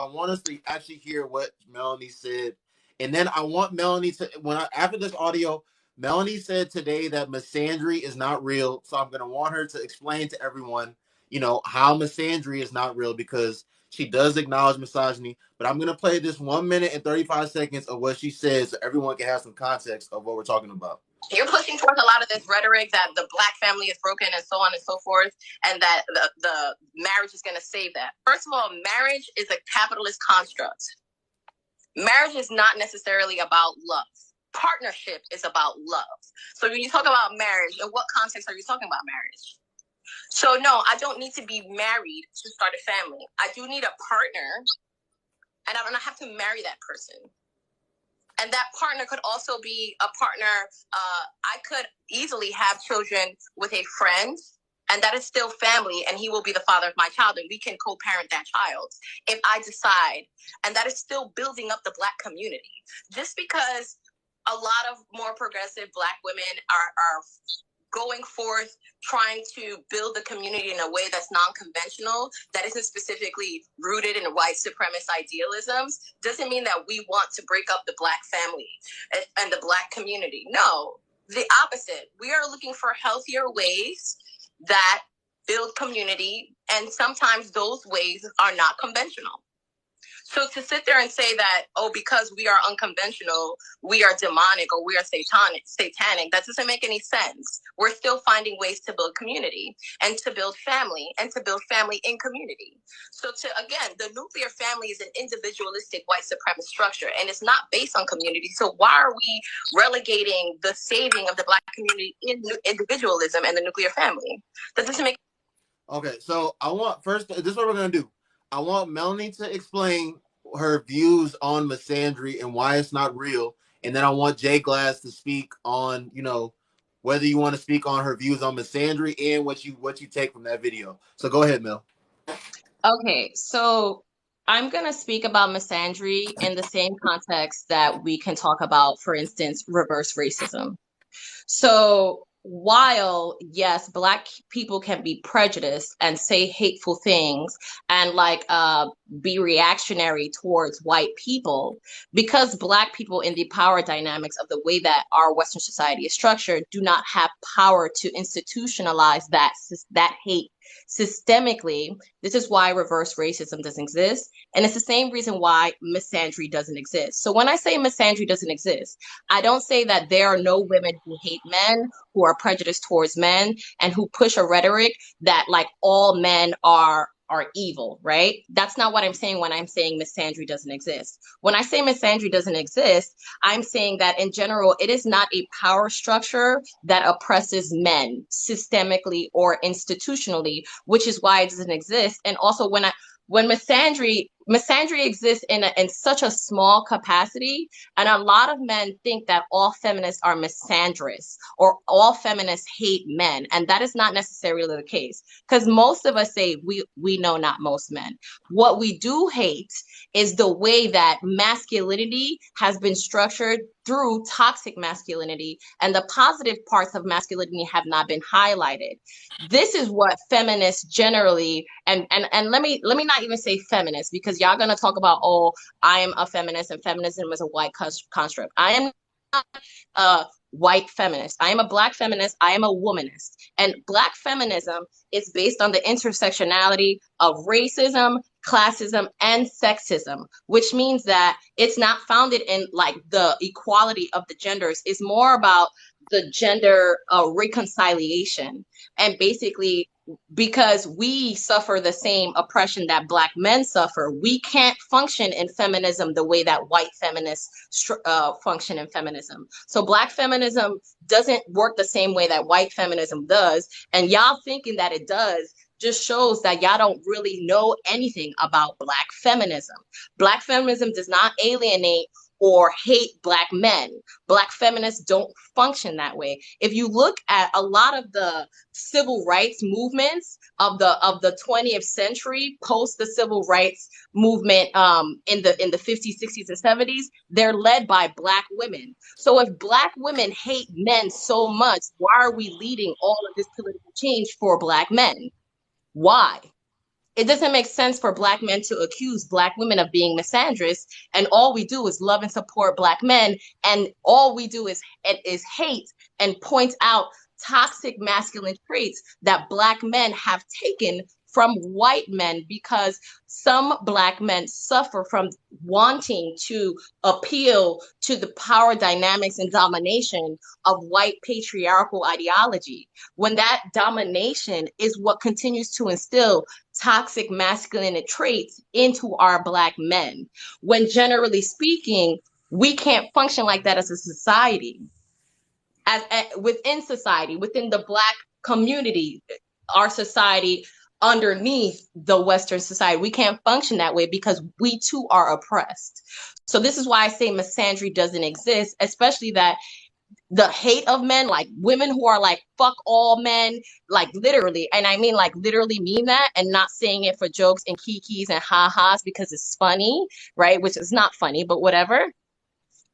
I want us to actually hear what Melanie said, and then I want Melanie to after this audio. Melanie said today that misandry is not real, so I'm going to want her to explain to everyone, how misandry is not real because she does acknowledge misogyny. But I'm going to play this 1 minute and 35 seconds of what she said so everyone can have some context of what we're talking about. You're pushing towards a lot of this rhetoric that the black family is broken and so on and so forth, and that the marriage is going to save that. First of all, marriage is a capitalist construct. Marriage is not necessarily about love. Partnership is about love. So when you talk about marriage, in what context are you talking about marriage? So no, I don't need to be married to start a family. I do need a partner, and I don't have to marry that person. And that partner could also be a partner. I could easily have children with a friend, and that is still family, and he will be the father of my child, and we can co-parent that child if I decide. And that is still building up the black community. Just because a lot of more progressive black women are going forth trying to build the community in a way that's non-conventional, that isn't specifically rooted in white supremacist idealisms, doesn't mean that we want to break up the black family and the black community. No, the opposite. We are looking for healthier ways that build community, and sometimes those ways are not conventional. So to sit there and say that, because we are unconventional, we are demonic or we are satanic, that doesn't make any sense. We're still finding ways to build community and to build family in community. So again, the nuclear family is an individualistic white supremacist structure, and it's not based on community. So why are we relegating the saving of the black community in individualism and the nuclear family? That doesn't make. Okay, so this is what we're going to do. I want Melanie to explain her views on misandry and why it's not real. And then I want Jay Glass to speak on, whether you want to speak on her views on misandry and what you take from that video. So go ahead, Mel. Okay, so I'm going to speak about misandry in the same context that we can talk about, for instance, reverse racism. So while, yes, Black people can be prejudiced and say hateful things and be reactionary towards white people, because Black people in the power dynamics of the way that our Western society is structured do not have power to institutionalize that hate systemically. This is why reverse racism doesn't exist. And it's the same reason why misandry doesn't exist. So when I say misandry doesn't exist, I don't say that there are no women who hate men, who are prejudiced towards men, and who push a rhetoric that all men are evil, right? That's not what I'm saying when I'm saying misandry doesn't exist. When I say misandry doesn't exist, I'm saying that in general, it is not a power structure that oppresses men systemically or institutionally, which is why it doesn't exist. And also when misandry exists in such a small capacity, and a lot of men think that all feminists are misandrous or all feminists hate men, and that is not necessarily the case, because most of us say we know not most men. What we do hate is the way that masculinity has been structured through toxic masculinity, and the positive parts of masculinity have not been highlighted. This is what feminists generally, and let me not even say feminists, because y'all gonna talk about, I am a feminist and feminism is a white construct. I am not a white feminist. I am a Black feminist. I am a womanist. And Black feminism is based on the intersectionality of racism, classism, and sexism, which means that it's not founded in the equality of the genders. It's more about the gender reconciliation. And basically, because we suffer the same oppression that Black men suffer, we can't function in feminism the way that white feminists function in feminism. So Black feminism doesn't work the same way that white feminism does. And y'all thinking that it does just shows that y'all don't really know anything about Black feminism. Black feminism does not alienate or hate Black men. Black feminists don't function that way. If you look at a lot of the civil rights movements of the 20th century, post the civil rights movement in the 50s, 60s, and 70s, they're led by Black women. So if Black women hate men so much, why are we leading all of this political change for Black men? Why? It doesn't make sense for Black men to accuse Black women of being misandrous, and all we do is love and support Black men, and all we do is hate and point out toxic masculine traits that Black men have taken from white men, because some Black men suffer from wanting to appeal to the power dynamics and domination of white patriarchal ideology, when that domination is what continues to instill toxic masculine traits into our Black men, when generally speaking, we can't function like that as a society. Within society, within the Black community, our society, underneath the Western society, we can't function that way because we too are oppressed. So this is why I say misandry doesn't exist, especially that the hate of men, like women who are like, fuck all men, like literally, and I mean like literally mean that, and not saying it for jokes and kikis and ha-has because it's funny, right? Which is not funny, but whatever.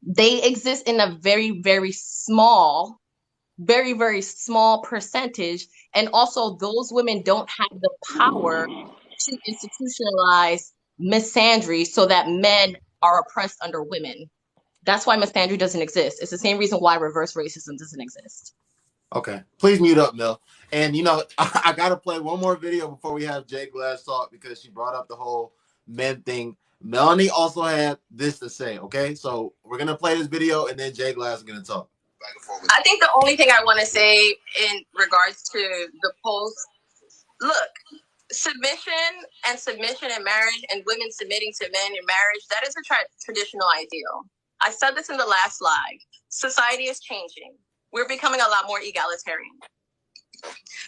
They exist in a very, very small, very, very small percentage. And also those women don't have the power to institutionalize misandry so that men are oppressed under women. That's why misandry doesn't exist. It's the same reason why reverse racism doesn't exist. Okay, please mute up, Mel. And you know, I gotta play one more video before we have Jay Glass talk, because she brought up the whole men thing. Melanie also had this to say. Okay, so we're gonna play this video, and then Jay Glass is gonna talk. I think the only thing I want to say in regards to the post, look, submission in marriage and women submitting to men in marriage, that is a traditional ideal. I said this in the last slide. Society is changing. We're becoming a lot more egalitarian.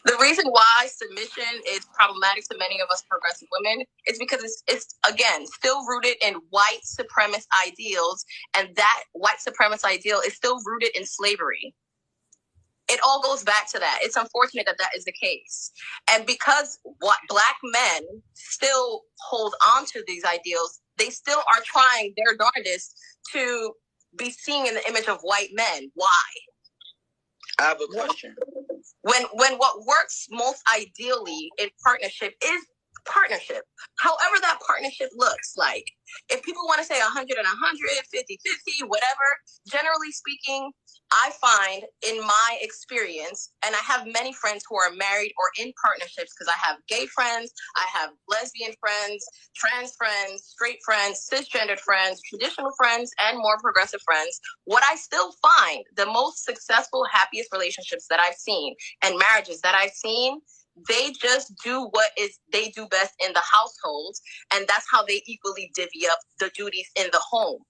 The reason why submission is problematic to many of us progressive women is because it's again still rooted in white supremacist ideals, and that white supremacist ideal is still rooted in slavery. It all goes back to that. It's unfortunate that that is the case. And because what Black men still hold on to these ideals, they still are trying their darndest to be seen in the image of white men. Why? I have a question. When what works most ideally in partnership is partnership. However that partnership looks like. If people want to say 100 and 100, 50-50, whatever, generally speaking, I find in my experience, and I have many friends who are married or in partnerships, because I have gay friends, I have lesbian friends, trans friends, straight friends, cisgendered friends, traditional friends, and more progressive friends. What I still find the most successful, happiest relationships that I've seen and marriages that I've seen, they just do what is they do best in the household, and that's how they equally divvy up the duties in the home.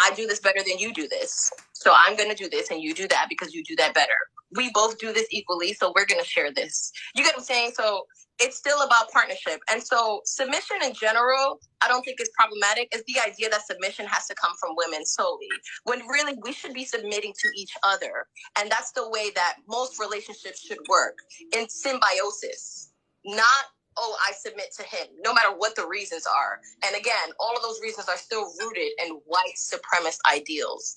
I do this better than you do this, so I'm going to do this and you do that because you do that better. We both do this equally, so we're going to share this. You get what I'm saying? So it's still about partnership. And so submission in general, I don't think is problematic. It's the idea that submission has to come from women solely, when really we should be submitting to each other. And that's the way that most relationships should work, in symbiosis, not, oh, I submit to him, no matter what the reasons are. And again, all of those reasons are still rooted in white supremacist ideals.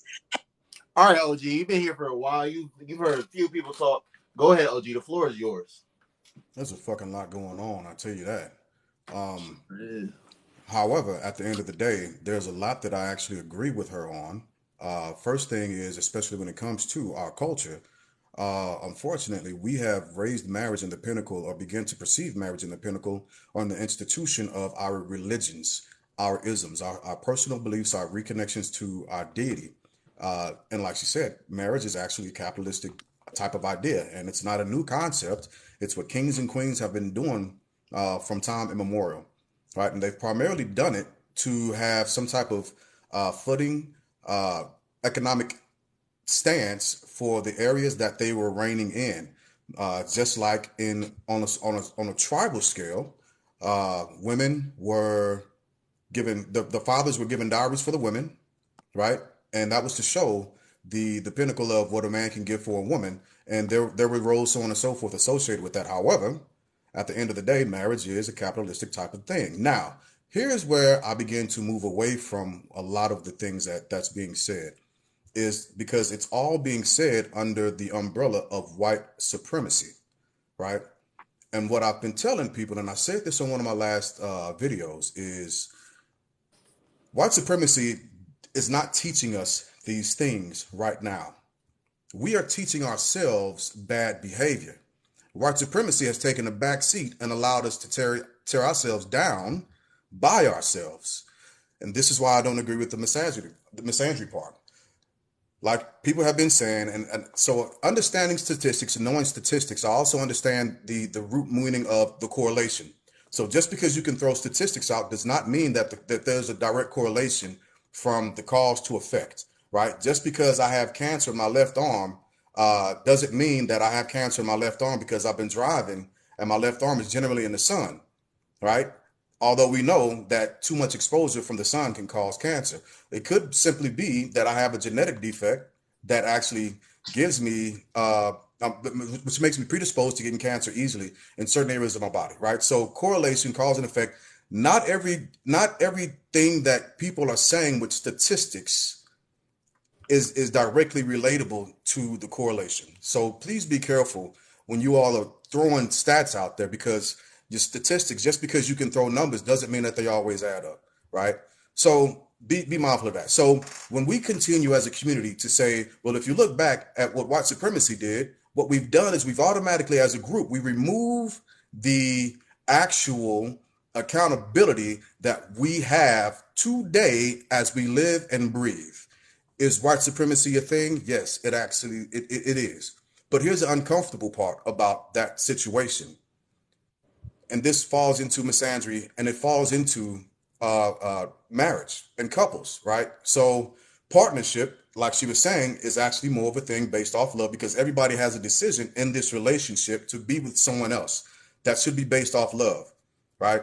All right, OG, you've been here for a while. You've heard a few people talk. Go ahead, OG. The floor is yours. There's a fucking lot going on, I tell you that. However, at the end of the day, there's a lot that I actually agree with her on. First thing is, especially when it comes to our culture, unfortunately, we have raised marriage in the pinnacle, or begin to perceive marriage in the pinnacle, on the institution of our religions, our isms, our personal beliefs, our reconnections to our deity. And like she said, marriage is actually a capitalistic type of idea, and it's not a new concept. It's what kings and queens have been doing from time immemorial, right? And they've primarily done it to have some type of footing, economic stance for the areas that they were reigning in. Just like on a tribal scale, women were given, the fathers were given dowries for the women, right? And that was to show the pinnacle of what a man can give for a woman. And there were roles, so on and so forth, associated with that. However, at the end of the day, marriage is a capitalistic type of thing. Now, here's where I begin to move away from a lot of the things that's being said, is because it's all being said under the umbrella of white supremacy, right? And what I've been telling people, and I said this on one of my last videos, is white supremacy is not teaching us these things right now. We are teaching ourselves bad behavior. White supremacy has taken a back seat and allowed us to tear ourselves down by ourselves. And this is why I don't agree with the misandry part. Like people have been saying, and so understanding statistics and knowing statistics, I also understand the root meaning of the correlation. So just because you can throw statistics out does not mean that there's a direct correlation from the cause to effect, right? Just because I have cancer in my left arm doesn't mean that I have cancer in my left arm because I've been driving and my left arm is generally in the sun, right? Although we know that too much exposure from the sun can cause cancer. It could simply be that I have a genetic defect that actually gives me, which makes me predisposed to getting cancer easily in certain areas of my body, right? So correlation, cause and effect. Not everything that people are saying with statistics is directly relatable to the correlation. So please be careful when you all are throwing stats out there, because your statistics, just because you can throw numbers doesn't mean that they always add up, right? So be mindful of that. So when we continue as a community to say, well, if you look back at what white supremacy did, what we've done is we've automatically, as a group, we remove the actual accountability that we have today as we live and breathe. Is white supremacy a thing? Yes, it actually, it is. But here's the uncomfortable part about that situation. And this falls into misandry, and it falls into marriage and couples, right? So partnership, like she was saying, is actually more of a thing based off love, because everybody has a decision in this relationship to be with someone else. That should be based off love, right?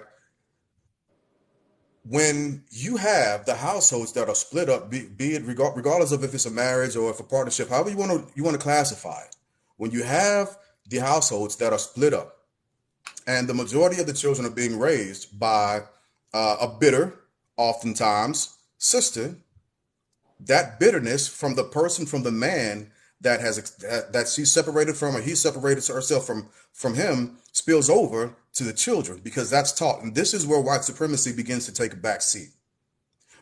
When you have the households that are split up, be it regardless of if it's a marriage or if a partnership, however you want to classify it, when you have the households that are split up, and the majority of the children are being raised by a bitter, oftentimes, sister, that bitterness from the person, from the man that she's separated from, or he separated herself from him, spills over to the children, because that's taught. And this is where white supremacy begins to take a back seat.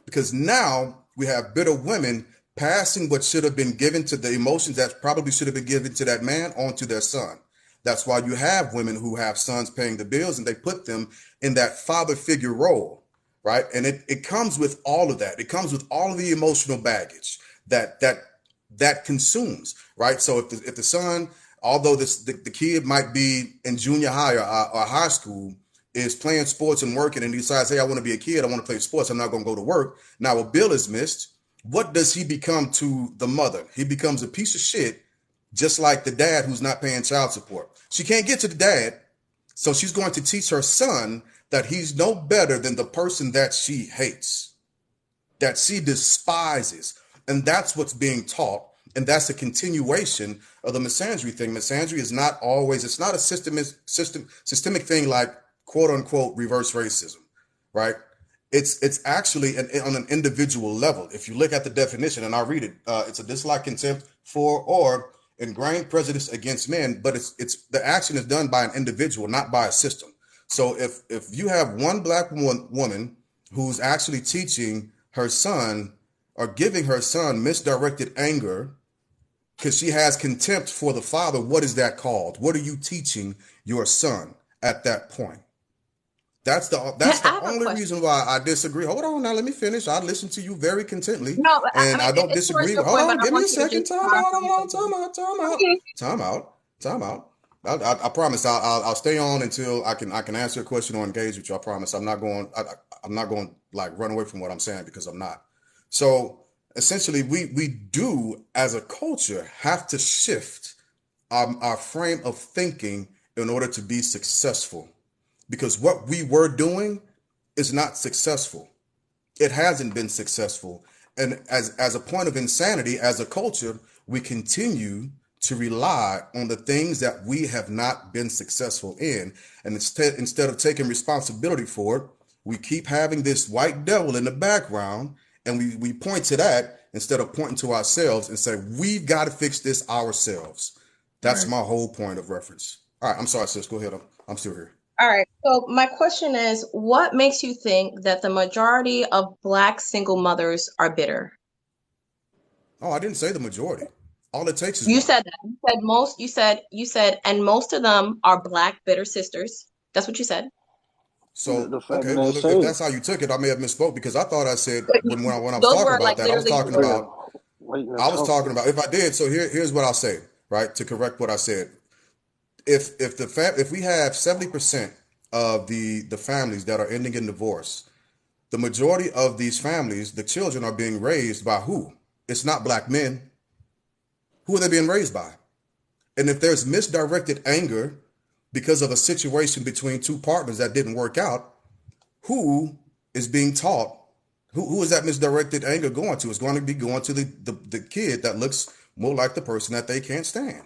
Because now we have bitter women passing what should have been given to the emotions that probably should have been given to that man onto their son. That's why you have women who have sons paying the bills, and they put them in that father figure role, right? And it comes with all of that. It comes with all of the emotional baggage that consumes, right? So if the son, although the kid might be in junior high or high school, is playing sports and working, and he decides, hey, I want to be a kid, I want to play sports, I'm not going to go to work. Now a bill is missed. What does he become to the mother? He becomes a piece of shit, just like the dad who's not paying child support. She can't get to the dad, so she's going to teach her son that he's no better than the person that she hates, that she despises. And that's what's being taught. And that's a continuation of the misandry thing. Misandry is not always, it's not a systemic thing like quote unquote reverse racism, right? It's actually on an individual level. If you look at the definition, and I'll read it, it's a dislike, contempt for, or ingrained prejudice against men, but it's the action is done by an individual, not by a system. So if you have one black woman who's actually teaching her son or giving her son misdirected anger because she has contempt for the father, what is that called? What are you teaching your son at that point? That's the only reason why I disagree. Hold on now, let me finish. I listen to you very contently. No, and I don't disagree. Hold on, give me a second. Time out. I promise I'll stay on until I can answer a question or engage with you. I promise I'm not going like run away from what I'm saying, because I'm not. So essentially we do as a culture have to shift our frame of thinking in order to be successful. Because what we were doing is not successful. It hasn't been successful. And as a point of insanity, as a culture, we continue to rely on the things that we have not been successful in. And instead of taking responsibility for it, we keep having this white devil in the background, and we point to that instead of pointing to ourselves and say, we've got to fix this ourselves. That's my whole point of reference. All right, I'm sorry, sis, go ahead. I'm still here. All right. So my question is, what makes you think that the majority of Black single mothers are bitter? Oh, I didn't say the majority. All it takes is You one. said that. You said most. You said, and most of them are Black bitter sisters. That's what you said. So, The fact okay, that I well, if say, that's how you took it, I may have misspoke because I thought I said But when I was those talking were about like that, literally the words. waiting to I was talk. talking about if I did. So here's what I'll say, right, to correct what I said. If we have 70% of the families that are ending in divorce, the majority of these families, the children are being raised by who? It's not black men. Who are they being raised by? And if there's misdirected anger because of a situation between two partners that didn't work out, who is being taught? Who is that misdirected anger going to? It's going to be going to the kid that looks more like the person that they can't stand.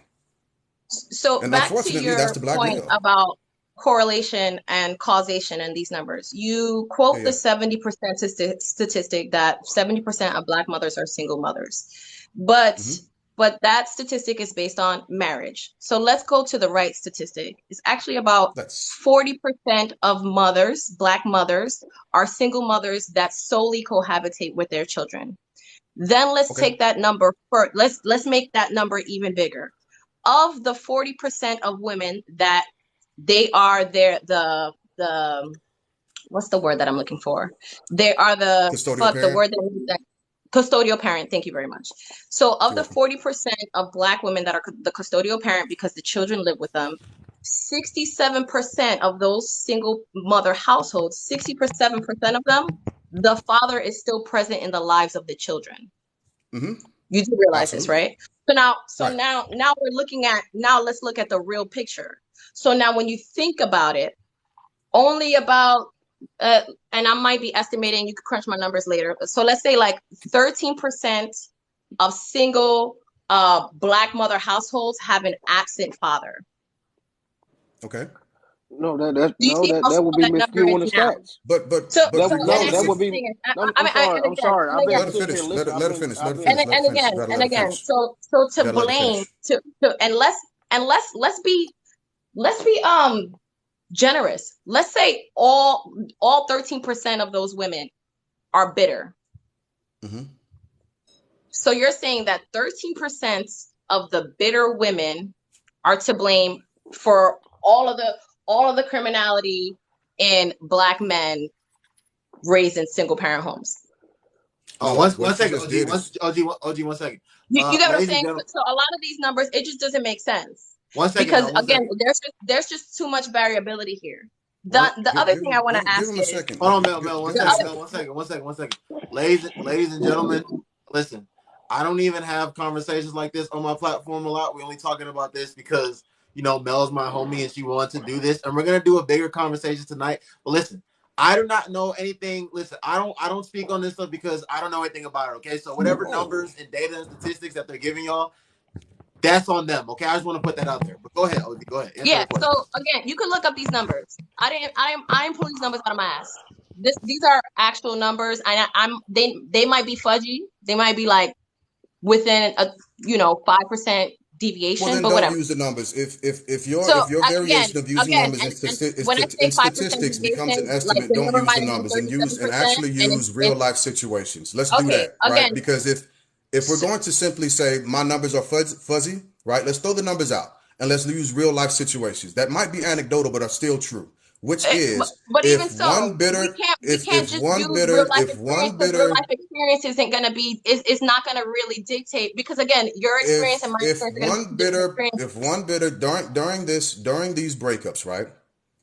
So And back to unfortunately, that's your the black point male. about correlation and causation in these numbers. You quote the Yeah. 70% statistic that 70% of Black mothers are single mothers. But Hmm. but that statistic is based on marriage. So let's go to the right statistic. It's actually about That's 40% of mothers, Black mothers, are single mothers that solely cohabitate with their children. Then let's okay. take that number for let's make that number even bigger. Of the 40% of women that they are the what's the word that I'm looking for? They are the Custodial fuck the parent. word that custodial parent. Thank you very much. So of You're the welcome. 40% of Black women that are the custodial parent because the children live with them, 67% of those single mother households, 67% of them, the father is still present in the lives of the children. Hmm. You do realize this, Absolutely. right? So now, so Right. now, now we're looking at now. Let's look at the real picture. So now, when you think about it, only about uh, and I might be estimating. You could crunch my numbers later. So let's say like 13% of single Black mother households have an absent father. Okay. No, Do you see how that would small be that number is misskewing the now? stats. But So, but and That regardless, here's would the be. thing. No, I mean, and I'm again, sorry. and I've been again, let her sitting here finish. listening. Let her finish. Let her I've and finish. been. Let her and finish. again You gotta and let her again. finish. So You to gotta let her blame finish. to let's be generous. Let's say all 13% of those women are bitter. Hmm. So you're saying that 13% of the bitter women are to blame for all of the criminality in Black men raised in single parent homes. Oh, No, one what you second, just did is OG, 1 second. You get what I'm Ladies and saying? gentlemen, So a lot of these numbers, it just doesn't make sense 1 second, because Mel, one again, second. there's just too much variability here. One, The other thing I want to give ask him a is second. hold on, Mel, Give the him a other. Mel, second. 1 second, 1 second, 1 second. Ladies and gentlemen, listen. I don't even have conversations like this on my platform a lot. We're only talking about this because Mel's my homie and she wanted to do this, and we're gonna do a bigger conversation tonight. But listen, I do not know anything. Listen, I don't speak on this stuff because I don't know anything about it. Okay, so whatever Whoa. numbers and data and statistics that they're giving y'all, that's on them. Okay, I just want to put that out there. But go ahead, OG, go ahead, answer Yeah, her so question. again, you can look up these numbers. I didn't pull these numbers out of my ass. These are actual numbers, and they might be fudgy. They might be like within a 5% Well, deviation, then but don't whatever. use the numbers. So If your again, variation of using numbers and when I say in 5% statistics becomes an deviation, like estimate, the don't number use might the have been numbers and 37%, actually and use real it's life situations. Let's do okay. that, right? Again, Because if we're so, going to simply say my numbers are fuzzy, right? Let's throw the numbers out and let's use real life situations that might be anecdotal but are still true. Which is but even if so, one we bitter can't we can't if just one use real bitter life if experience one because real bitter life experience isn't gonna be is not gonna really dictate because again, your experience and my experience are gonna be two different if experiences. one bitter during these breakups, right?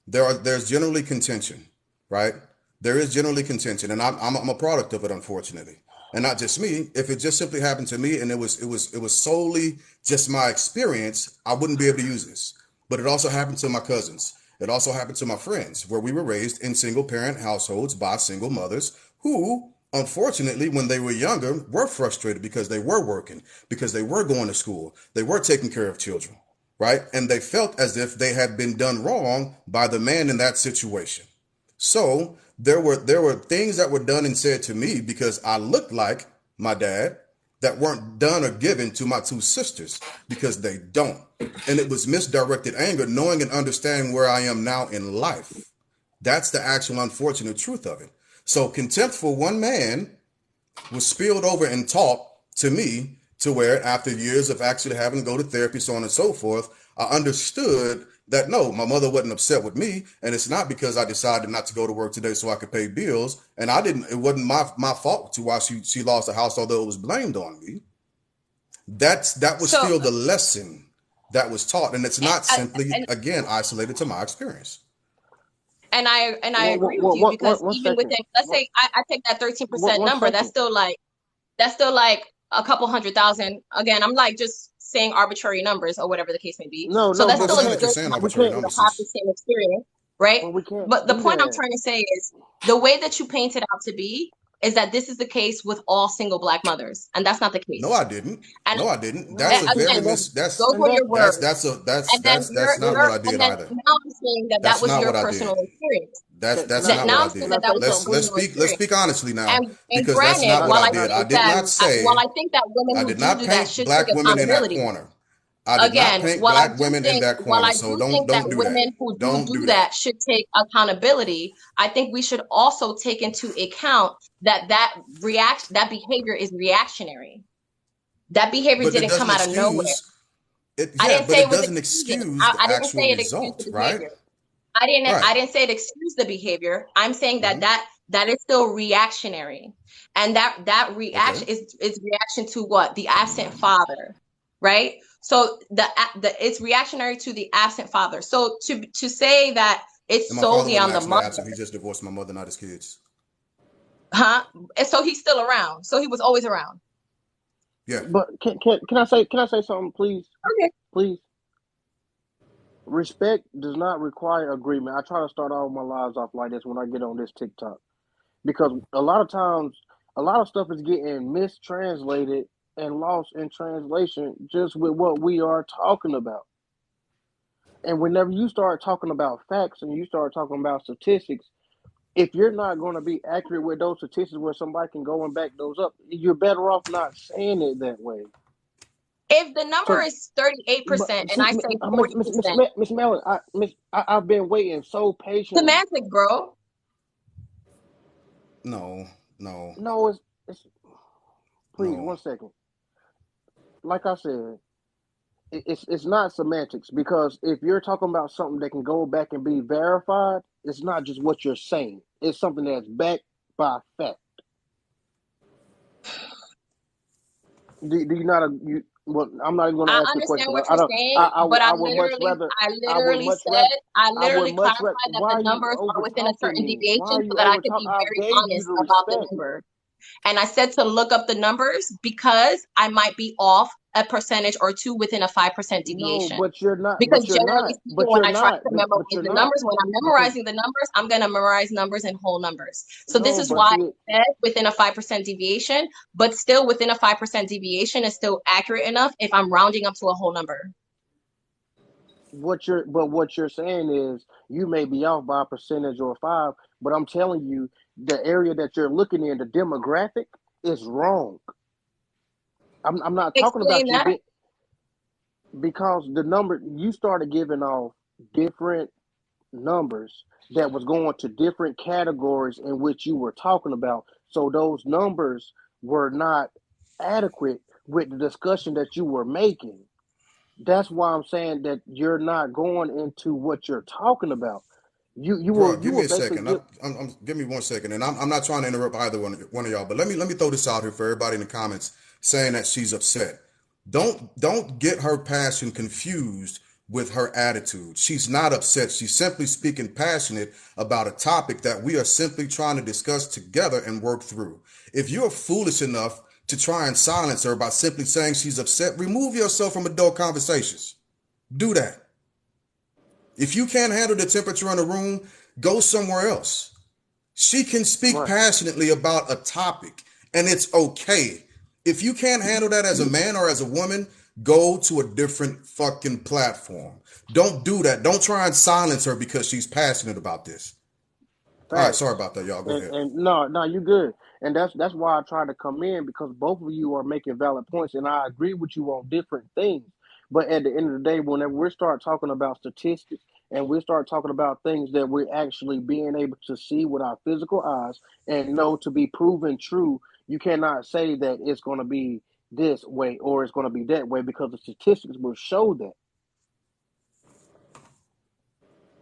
There's generally contention, right? There is generally contention, and I'm a product of it, unfortunately, and not just me. If it just simply happened to me, and it was solely just my experience, I wouldn't be able to use this. But it also happened to my cousins. It also happened to my friends, where we were raised in single parent households by single mothers who, unfortunately, when they were younger, were frustrated because they were working, because they were going to school, they were taking care of children, right? And they felt as if they had been done wrong by the man in that situation. So there were things that were done and said to me because I looked like my dad, that weren't done or given to my two sisters because they don't. And it was misdirected anger, knowing and understanding where I am now in life. That's the actual unfortunate truth of it. So contempt for one man was spilled over and taught to me to where after years of actually having to go to therapy, so on and so forth, I understood that no, my mother wasn't upset with me, and it's not because I decided not to go to work today so I could pay bills, and it wasn't my fault to why she lost the house, although it was blamed on me. That was still the lesson that was taught, and it's not simply again isolated to my experience. And I agree with you, because even within, let's say I take that 13% number, that's still like a couple 100,000. Again, I'm like just saying arbitrary numbers or whatever the case may be. So that's still a good opportunity to have the same experience, right? But the point I'm trying to say is the way that you paint it out to be is that this is the case with all single Black mothers, and that's not the case. No, I didn't. No, I didn't. That's a very those were your words. That's not what I did either. Now I'm saying that was your personal experience. That's not what I did. Let's speak honestly now, because that's not what I did. I did not say. Well, I think that women who do that should take accountability. I did not paint Black women in that corner, so don't do that. Women who do that should take accountability. I think we should also take into account that behavior is reactionary. That behavior didn't come out of nowhere. I didn't say it doesn't excuse the actual result, right? I didn't say it excused the behavior. I'm saying that is still reactionary, and that reaction is reaction to what? The absent father, right? So it's reactionary to the absent father. So to say that it's solely on the mother. He just divorced my mother, not his kids. Huh? And so he's still around. So he was always around. Yeah. But can I say something, please? Okay. Please. Respect does not require agreement. I try to start all my lives off like this when I get on this TikTok, because a lot of times, a lot of stuff is getting mistranslated and lost in translation just with what we are talking about. And whenever you start talking about facts and you start talking about statistics, if you're not going to be accurate with those statistics where somebody can go and back those up, you're better off not saying it that way. If the number is 38% and I say 40%, Miss Mellon, I've been waiting so patiently. Semantic, bro. No, it's please, 1 second. Like I said, it's not semantics, because if you're talking about something that can go back and be verified, it's not just what you're saying. It's something that's backed by fact. Do you not? Well, I'm not even going to ask the question. I understand what you're saying, but I literally clarified that the numbers are within a certain deviation so that I could be very honest about the number. And I said to look up the numbers because I might be off a percentage or two within a 5% deviation. No, but you're not. Because generally speaking, when I try to memorize the numbers, when I'm memorizing the numbers, I'm going to memorize numbers and whole numbers. So this is why I said within a 5% deviation, but still within a 5% deviation is still accurate enough if I'm rounding up to a whole number. What you're saying is you may be off by a percentage or 5, but I'm telling you, the area that you're looking in, the demographic, is wrong. I'm not talking about you, because the number you started giving off different numbers that was going to different categories in which you were talking about. So those numbers were not adequate with the discussion that you were making. That's why I'm saying that you're not going into what you're talking about. Give me a second. Give me 1 second, and I'm not trying to interrupt either one of y'all. But let me throw this out here for everybody in the comments saying that she's upset. Don't get her passion confused with her attitude. She's not upset. She's simply speaking passionate about a topic that we are simply trying to discuss together and work through. If you're foolish enough to try and silence her by simply saying she's upset, remove yourself from adult conversations. Do that. If you can't handle the temperature in a room, go somewhere else. She can speak passionately about a topic, and it's okay. If you can't handle that as a man or as a woman, go to a different fucking platform. Don't do that. Don't try and silence her because she's passionate about this. All right, sorry about that, y'all. Go ahead. No, you good. And that's why I try to come in, because both of you are making valid points, and I agree with you on different things. But at the end of the day, whenever we start talking about statistics and we start talking about things that we're actually being able to see with our physical eyes and know to be proven true, you cannot say that it's going to be this way or it's going to be that way, because the statistics will show that.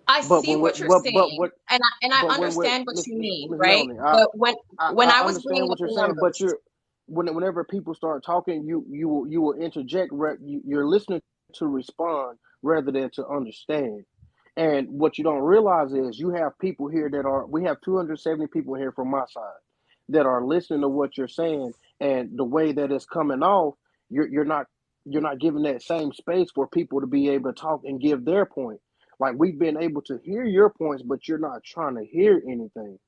I But see when we, what you're saying, and I but when we're understand what you mean, Miss right? Melanie, But when I I was understand bringing what up you're the saying, but numbers, whenever people start talking, you will interject. You're listening to respond rather than to understand. And what you don't realize is you have people here we have 270 people here from my side that are listening to what you're saying, and the way that it's coming off, you're not giving that same space for people to be able to talk and give their point. Like, we've been able to hear your points, but you're not trying to hear anything.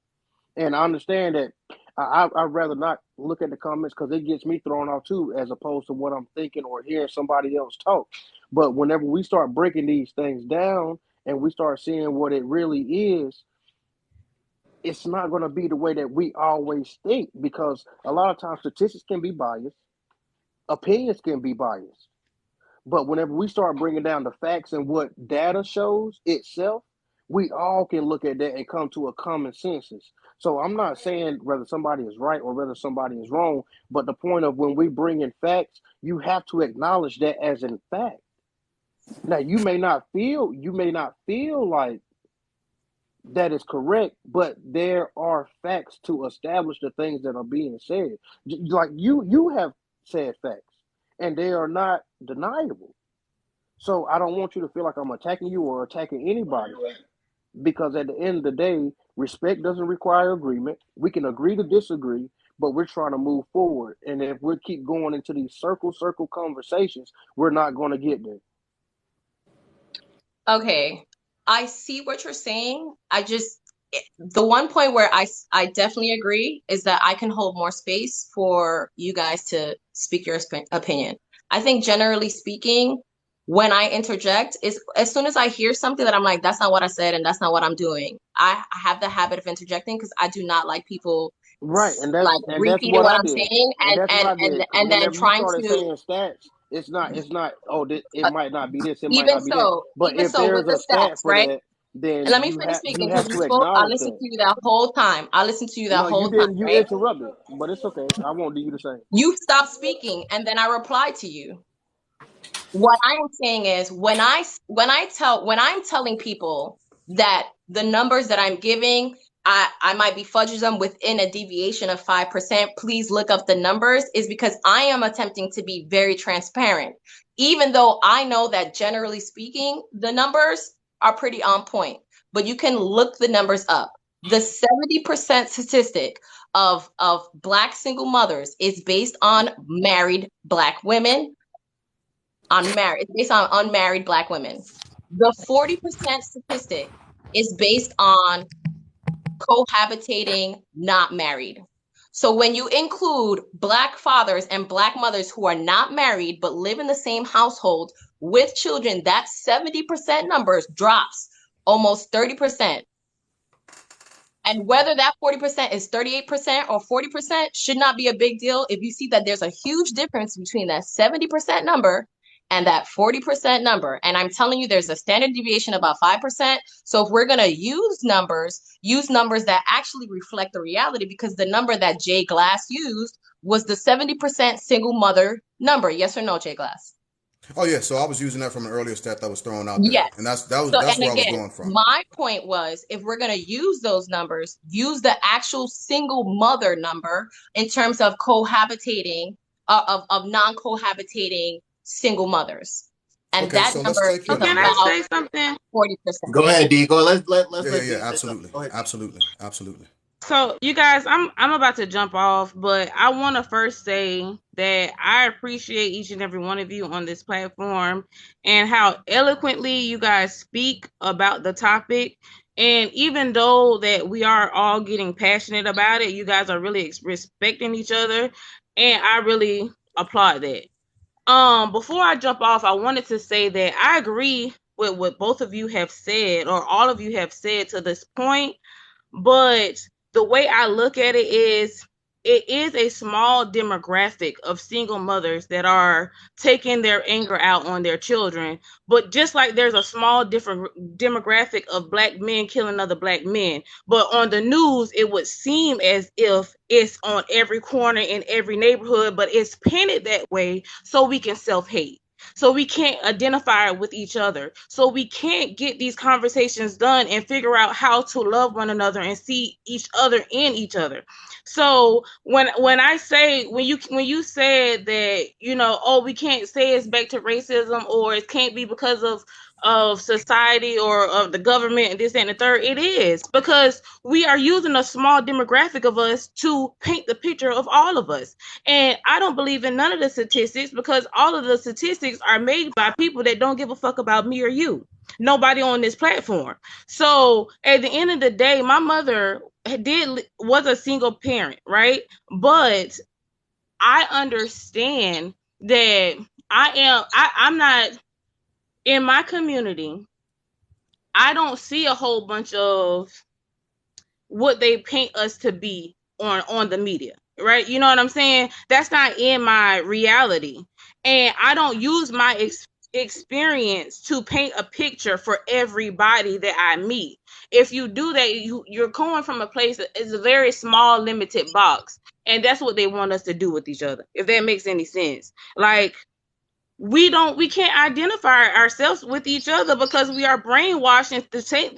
And I understand that I'd rather not look at the comments, because it gets me thrown off too, as opposed to what I'm thinking or hearing somebody else talk. But whenever we start breaking these things down and we start seeing what it really is, it's not going to be the way that we always think, because a lot of times statistics can be biased, opinions can be biased. But whenever we start bringing down the facts and what data shows itself, we all can look at that and come to a common consensus. So I'm not saying whether somebody is right or whether somebody is wrong, but the point of when we bring in facts, you have to acknowledge that as in fact. Now, you may not feel like that is correct, but there are facts to establish the things that are being said. Like, you have said facts, and they are not deniable. So I don't want you to feel like I'm attacking you or attacking anybody, because at the end of the day, respect doesn't require agreement. We can agree to disagree, but we're trying to move forward. And if we keep going into these circle conversations, we're not going to get there. okay, I see what you're saying. The one point where I definitely agree is that I can hold more space for you guys to speak your opinion. I think generally speaking, when I interject, is as soon as I hear something that I'm like, that's not what I said and that's not what I'm doing. I have the habit of interjecting because I do not like people Right, like and that's repeating what what I I'm did, saying and that's what I did. and then Whenever you trying started to saying stats, it's not. Oh, it uh, might not be this, it might not be that. But even if so with there's the a stat stats, for right? that, And then let me finish you speaking have because you to spoke. I acknowledge listened that. to you that whole time. I listened to you that No, you whole time, didn't. You right? interrupted, but it's okay. I won't do you the same. You stopped speaking, and then I replied to you. What I am saying is when I'm telling people that the numbers that I'm giving, I might be fudging them within a deviation of 5%. Please look up the numbers, is because I am attempting to be very transparent. Even though I know that generally speaking, the numbers are pretty on point, but you can look the numbers up. The 70% statistic of Black single mothers is based on married Black women, unmarried. It's based on unmarried Black women. The 40% statistic is based on cohabitating, not married. So when you include Black fathers and Black mothers who are not married but live in the same household with children, that 70% numbers drops almost 30%. And whether that 40% is 38% or 40% should not be a big deal if you see that there's a huge difference between that 70% number and that 40% number. And I'm telling you, there's a standard deviation about 5%. So if we're going to use numbers that actually reflect the reality, because the number that Jay Glass used was the 70% single mother number. Yes or no, Jay Glass? Oh yeah, so I was using that from an earlier stat that was thrown out there, and Yes. So, that's and where I was again, going from. my point was, if we're going to use those numbers, use the actual single mother number in terms of cohabitating, of non-cohabitating single mothers. And Okay, that so let's number take is So that. can I about say something? 40%. Go ahead, D. Go. Let's Yeah, yeah, let yeah, D say something. absolutely, Go ahead, D. absolutely, absolutely. So you guys, I'm about to jump off, but I want to first say that I appreciate each and every one of you on this platform and how eloquently you guys speak about the topic. And even though that we are all getting passionate about it, you guys are really respecting each other, and I really applaud that. Before I jump off, I wanted to say that I agree with what both of you have said, or all of you have said to this point. But the way I look at it is, it is a small demographic of single mothers that are taking their anger out on their children. But just like there's a small different demographic of black men killing other black men, but on the news it would seem as if it's on every corner in every neighborhood, but it's painted that way so we can self-hate, so we can't identify with each other, so we can't get these conversations done and figure out how to love one another and see each other in each other. So when I say, when you said that, you know, oh, we can't say it's back to racism, or it can't be because of society or of the government and this and the third, it is because we are using a small demographic of us to paint the picture of all of us. And I don't believe in none of the statistics, because all of the statistics are made by people that don't give a fuck about me or you. Nobody on this platform. So at the end of the day, my mother was a single parent, right? But I understand that I'm not in my community. I don't see a whole bunch of what they paint us to be on the media, right? You know what I'm saying? That's not in my reality, and I don't use my experience to paint a picture for everybody that I meet. If you do that, you're coming from a place that is a very small, limited box, and that's what they want us to do with each other. If that makes any sense, like we can't identify ourselves with each other because we are brainwashed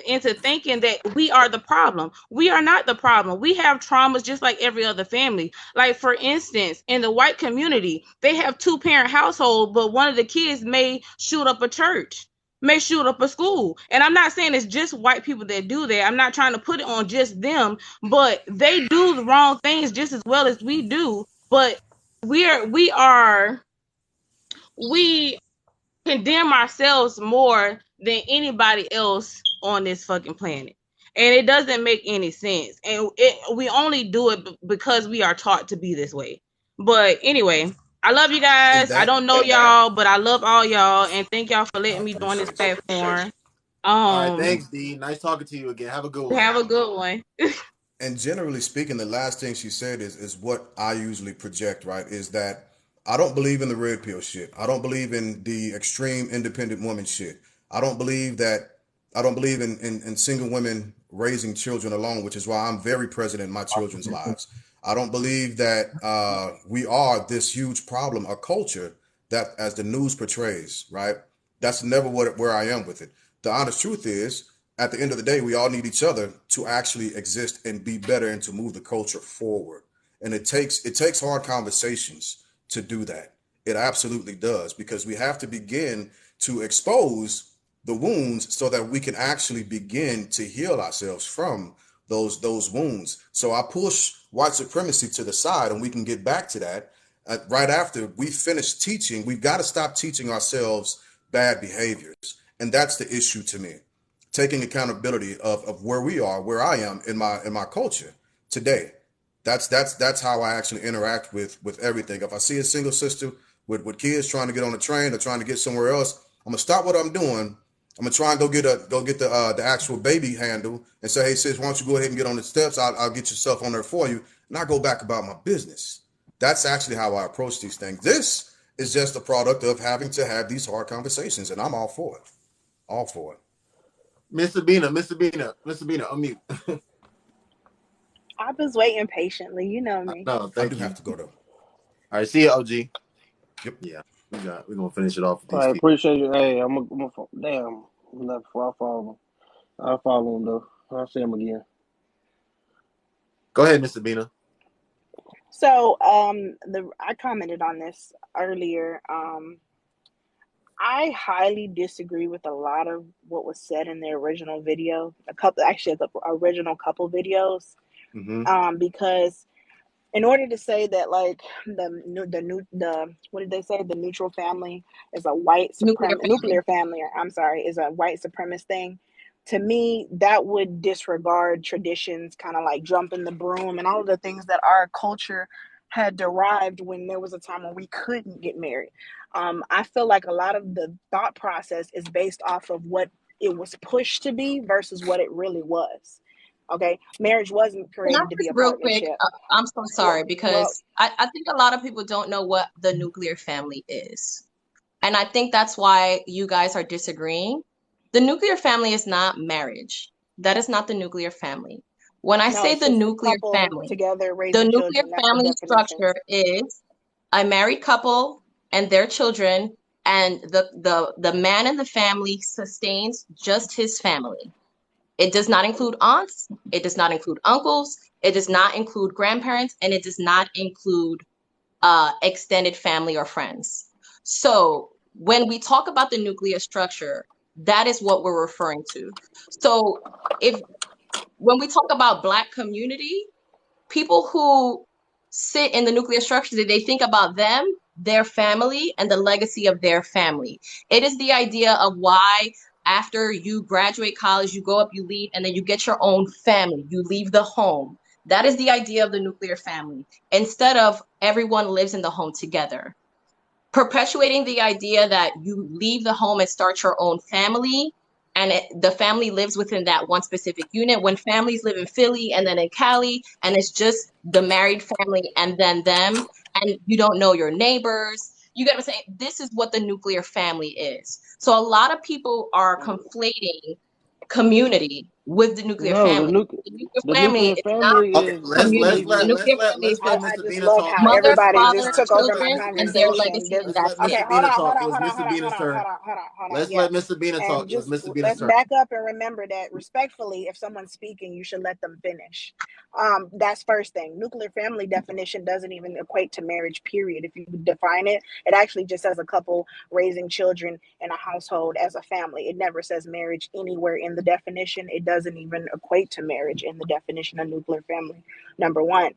into thinking that we are the problem. We are not the problem. We have traumas just like every other family. Like, for instance, in the white community, they have 2-parent household, but one of the kids may shoot up a church, may shoot up a school. And I'm not saying it's just white people that do that. I'm not trying to put it on just them, but they do the wrong things just as well as we do. But we condemn ourselves more than anybody else on this fucking planet. And it doesn't make any sense. And we only do it because we are taught to be this way. But anyway, I love you And guys. I that don't know y'all, but I love all y'all. And thank y'all for I letting me join this appreciate you. platform. All right, thanks, D. Nice talking to you again. Have a good one. Have a good one. And generally speaking, the last thing she said is what I usually project, right? Is that I don't believe in the red pill shit. I don't believe in the extreme independent woman shit. I don't believe that I don't believe in single women raising children alone, which is why I'm very present in my children's lives. I don't believe that we are this huge problem, a culture that, as the news portrays, right? That's never where I am with it. The honest truth is, at the end of the day, we all need each other to actually exist and be better and to move the culture forward. And it takes hard conversations to do that. It absolutely does, because we have to begin to expose the wounds so that we can actually begin to heal ourselves from those wounds. So I push white supremacy to the side, and we can get back to that right after we finish teaching. We've got to stop teaching ourselves bad behaviors, and that's the issue to me. Taking accountability of where we are, where I am in my culture today. That's how I actually interact with everything. If I see a single sister with kids trying to get on a train or trying to get somewhere else, I'm gonna stop what I'm doing. I'm gonna try and go get the actual baby handle and say, hey sis, why don't you go ahead and get on the steps? I'll get yourself on there for you, and I go back about my business. That's actually how I approach these things. This is just a product of having to have these hard conversations, and I'm all for it. All for it. Miss Sabina, unmute. I was waiting patiently. You know me. No, I thank do you. have to go though. All right, see you, OG. Yep. Yeah, we're gonna finish it off with these I people. appreciate you. Hey, damn. I'm not before I follow him. I'll follow him though. I'll see him again. Go ahead, Miss Sabina. So, I commented on this earlier. I highly disagree with a lot of what was said in the original video. The original couple videos. Because in order to say that, like, the what did they say? The neutral family is a nuclear family. I'm sorry, is a white supremacist thing. To me, that would disregard traditions, kind of like jumping the broom and all of the things that our culture had derived when there was a time when we couldn't get married. I feel like a lot of the thought process is based off of what it was pushed to be versus what it really was. Okay, marriage wasn't Can I created to be just a real quick? partnership. I'm so sorry Well, because I think a lot of people don't know what the nuclear family is. And I think that's why you guys are disagreeing. The nuclear family is not marriage. That is not the nuclear family. When I no, say it's the just a nuclear couple family, together the raising nuclear children. That's the family definition. structure is a married couple and their children, and the man in the family sustains just his family. It does not include aunts, it does not include uncles, it does not include grandparents, and it does not include extended family or friends. So when we talk about the nuclear structure, that is what we're referring to. So if when we talk about Black community, people who sit in the nuclear structure, they think about them, their family, and the legacy of their family. It is the idea of why after you graduate college, you go up, you leave, and then you get your own family. You leave the home. That is the idea of the nuclear family. Instead of everyone lives in the home together, perpetuating the idea that you leave the home and start your own family, and the family lives within that one specific unit. When families live in Philly and then in Cali, and it's just the married family and then them, and you don't know your neighbors. You get what I'm saying? This is what the nuclear family is. So a lot of people are conflating community with the nuclear No, family. The nuclear the family nuclear is not family Okay, is community. The individuals. nuclear family is let's let just I Mr. just Bina love talk. how Let's let mother, Mr. everybody Bina just father, turn. took over Let's my let children, Mr. Bina and their talk. conversation. legacy, and Let's that's let it. Okay, Mr. Bina talk. It hold was on, Mr. Bina's turn. hold on. Let's Yeah. let Mr. Bina talk. And It was just Mr. Bina's let's turn. back up and remember that respectfully, if someone's speaking, you should let them finish. That's first thing. Nuclear family definition doesn't even equate to marriage, period. If you define it, it actually just says a couple raising children in a household as a family. It never says marriage anywhere in the definition. It doesn't even equate to marriage in the definition of nuclear family. Number one,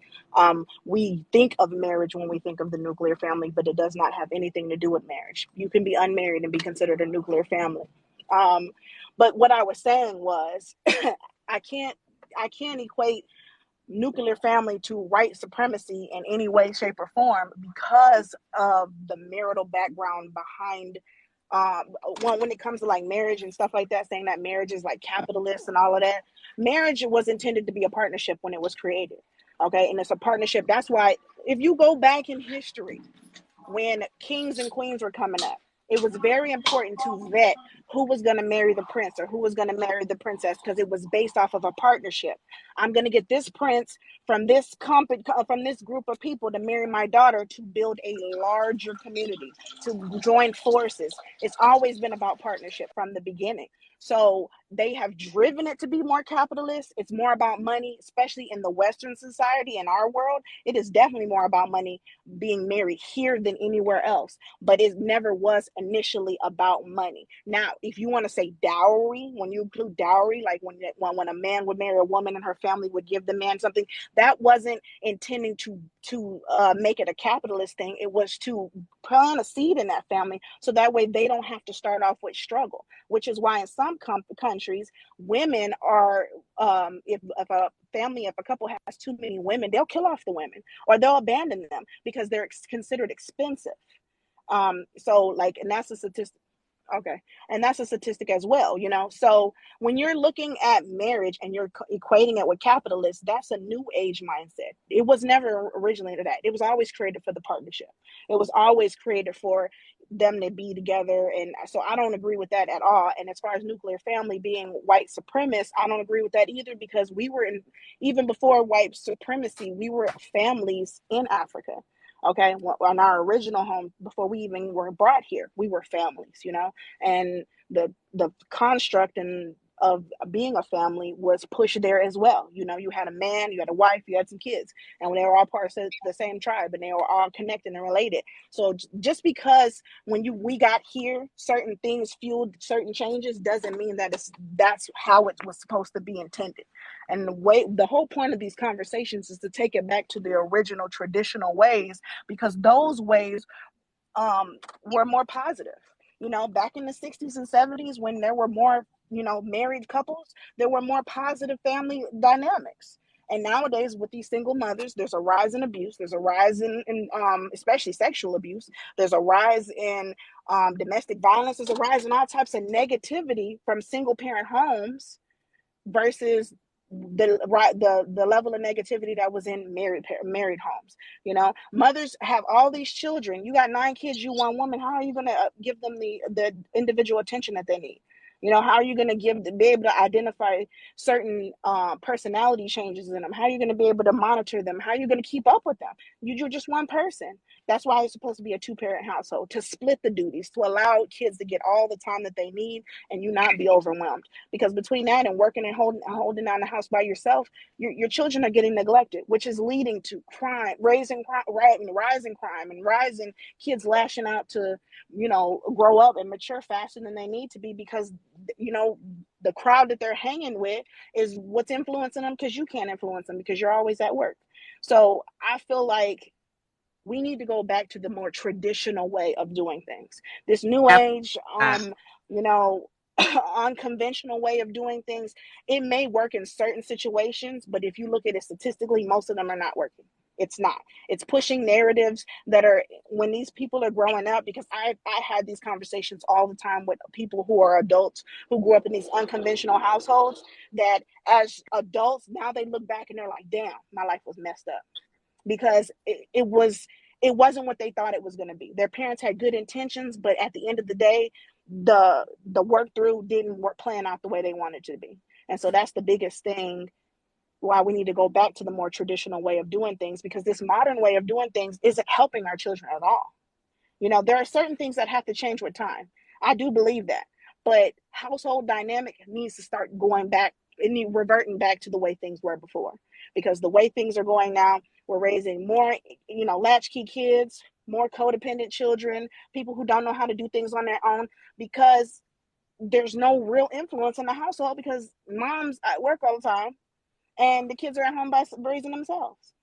we think of marriage when we think of the nuclear family, but it does not have anything to do with marriage. You can be unmarried and be considered a nuclear family. Um, but what I was saying was, I can't equate nuclear family to white supremacy in any way, shape, or form because of the marital background behind. When it comes to like marriage and stuff like that, saying that marriage is like capitalist and all of that, marriage was intended to be a partnership when it was created. Okay, and it's a partnership. That's why if you go back in history, when kings and queens were coming up, it was very important to vet who was going to marry the prince or who was going to marry the princess because it was based off of a partnership. I'm going to get this prince from this from this group of people to marry my daughter to build a larger community, to join forces. It's always been about partnership from the beginning. So they have driven it to be more capitalist. It's more about money, especially in the Western society, in our world. It is definitely more about money being married here than anywhere else, but it never was initially about money. Now, if you want to say dowry, when you include dowry, like when a man would marry a woman and her family would give the man something, that wasn't intending to make it a capitalist thing. It was to plant a seed in that family so that way they don't have to start off with struggle, which is why in some countries women are if a couple has too many women, they'll kill off the women or they'll abandon them because they're considered expensive. So like, and that's a statistic. Okay. And that's a statistic as well, you know? So when you're looking at marriage and you're equating it with capitalists, that's a new age mindset. It was never originally to that. It was always created for the partnership. It was always created for them to be together. And so I don't agree with that at all. And as far as nuclear family being white supremacist, I don't agree with that either because we were even before white supremacy, we were families in Africa. Okay, on our original home, before we even were brought here, we were families, you know, and the construct and of being a family was pushed there as well. You know, you had a man, you had a wife, you had some kids, and they were all parts of the same tribe, and they were all connected and related. So just because when we got here, certain things fueled certain changes, doesn't mean that that's how it was supposed to be intended. And the whole point of these conversations is to take it back to the original traditional ways because those ways were more positive. You know, back in the 60s and 70s when there were more, you know, married couples, there were more positive family dynamics. And nowadays, with these single mothers, there's a rise in abuse. There's a rise in especially sexual abuse. There's a rise in domestic violence. There's a rise in all types of negativity from single parent homes versus the level of negativity that was in married homes. You know, mothers have all these children. You got 9 kids, you one woman. How are you going to give them the individual attention that they need? You know, how are you going to be able to identify certain personality changes in them? How are you going to be able to monitor them? How are you going to keep up with them? You're just one person. That's why it's supposed to be a 2-parent household, to split the duties, to allow kids to get all the time that they need and you not be overwhelmed. Because between that and working and holding down the house by yourself, your children are getting neglected, which is leading to crime, rising crime, and rising kids lashing out to, you know, grow up and mature faster than they need to be, because, you know, the crowd that they're hanging with is what's influencing them, because you can't influence them because you're always at work. So I feel like we need to go back to the more traditional way of doing things. This new age, you know, unconventional way of doing things, it may work in certain situations, but if you look at it statistically, most of them are not working. It's not. It's pushing narratives that are, when these people are growing up, because I had these conversations all the time with people who are adults who grew up in these unconventional households, that as adults now they look back and they're like, damn, my life was messed up, because it wasn't what they thought it was going to be. Their parents had good intentions, but at the end of the day, the work through didn't plan out the way they wanted to be. And so that's the biggest thing why we need to go back to the more traditional way of doing things, because this modern way of doing things isn't helping our children at all. You know, there are certain things that have to change with time. I do believe that. But household dynamic needs to start going back and reverting back to the way things were before. Because the way things are going now, we're raising more, you know, latchkey kids, more codependent children, people who don't know how to do things on their own, because there's no real influence in the household, because mom's at work all the time and the kids are at home by raising themselves.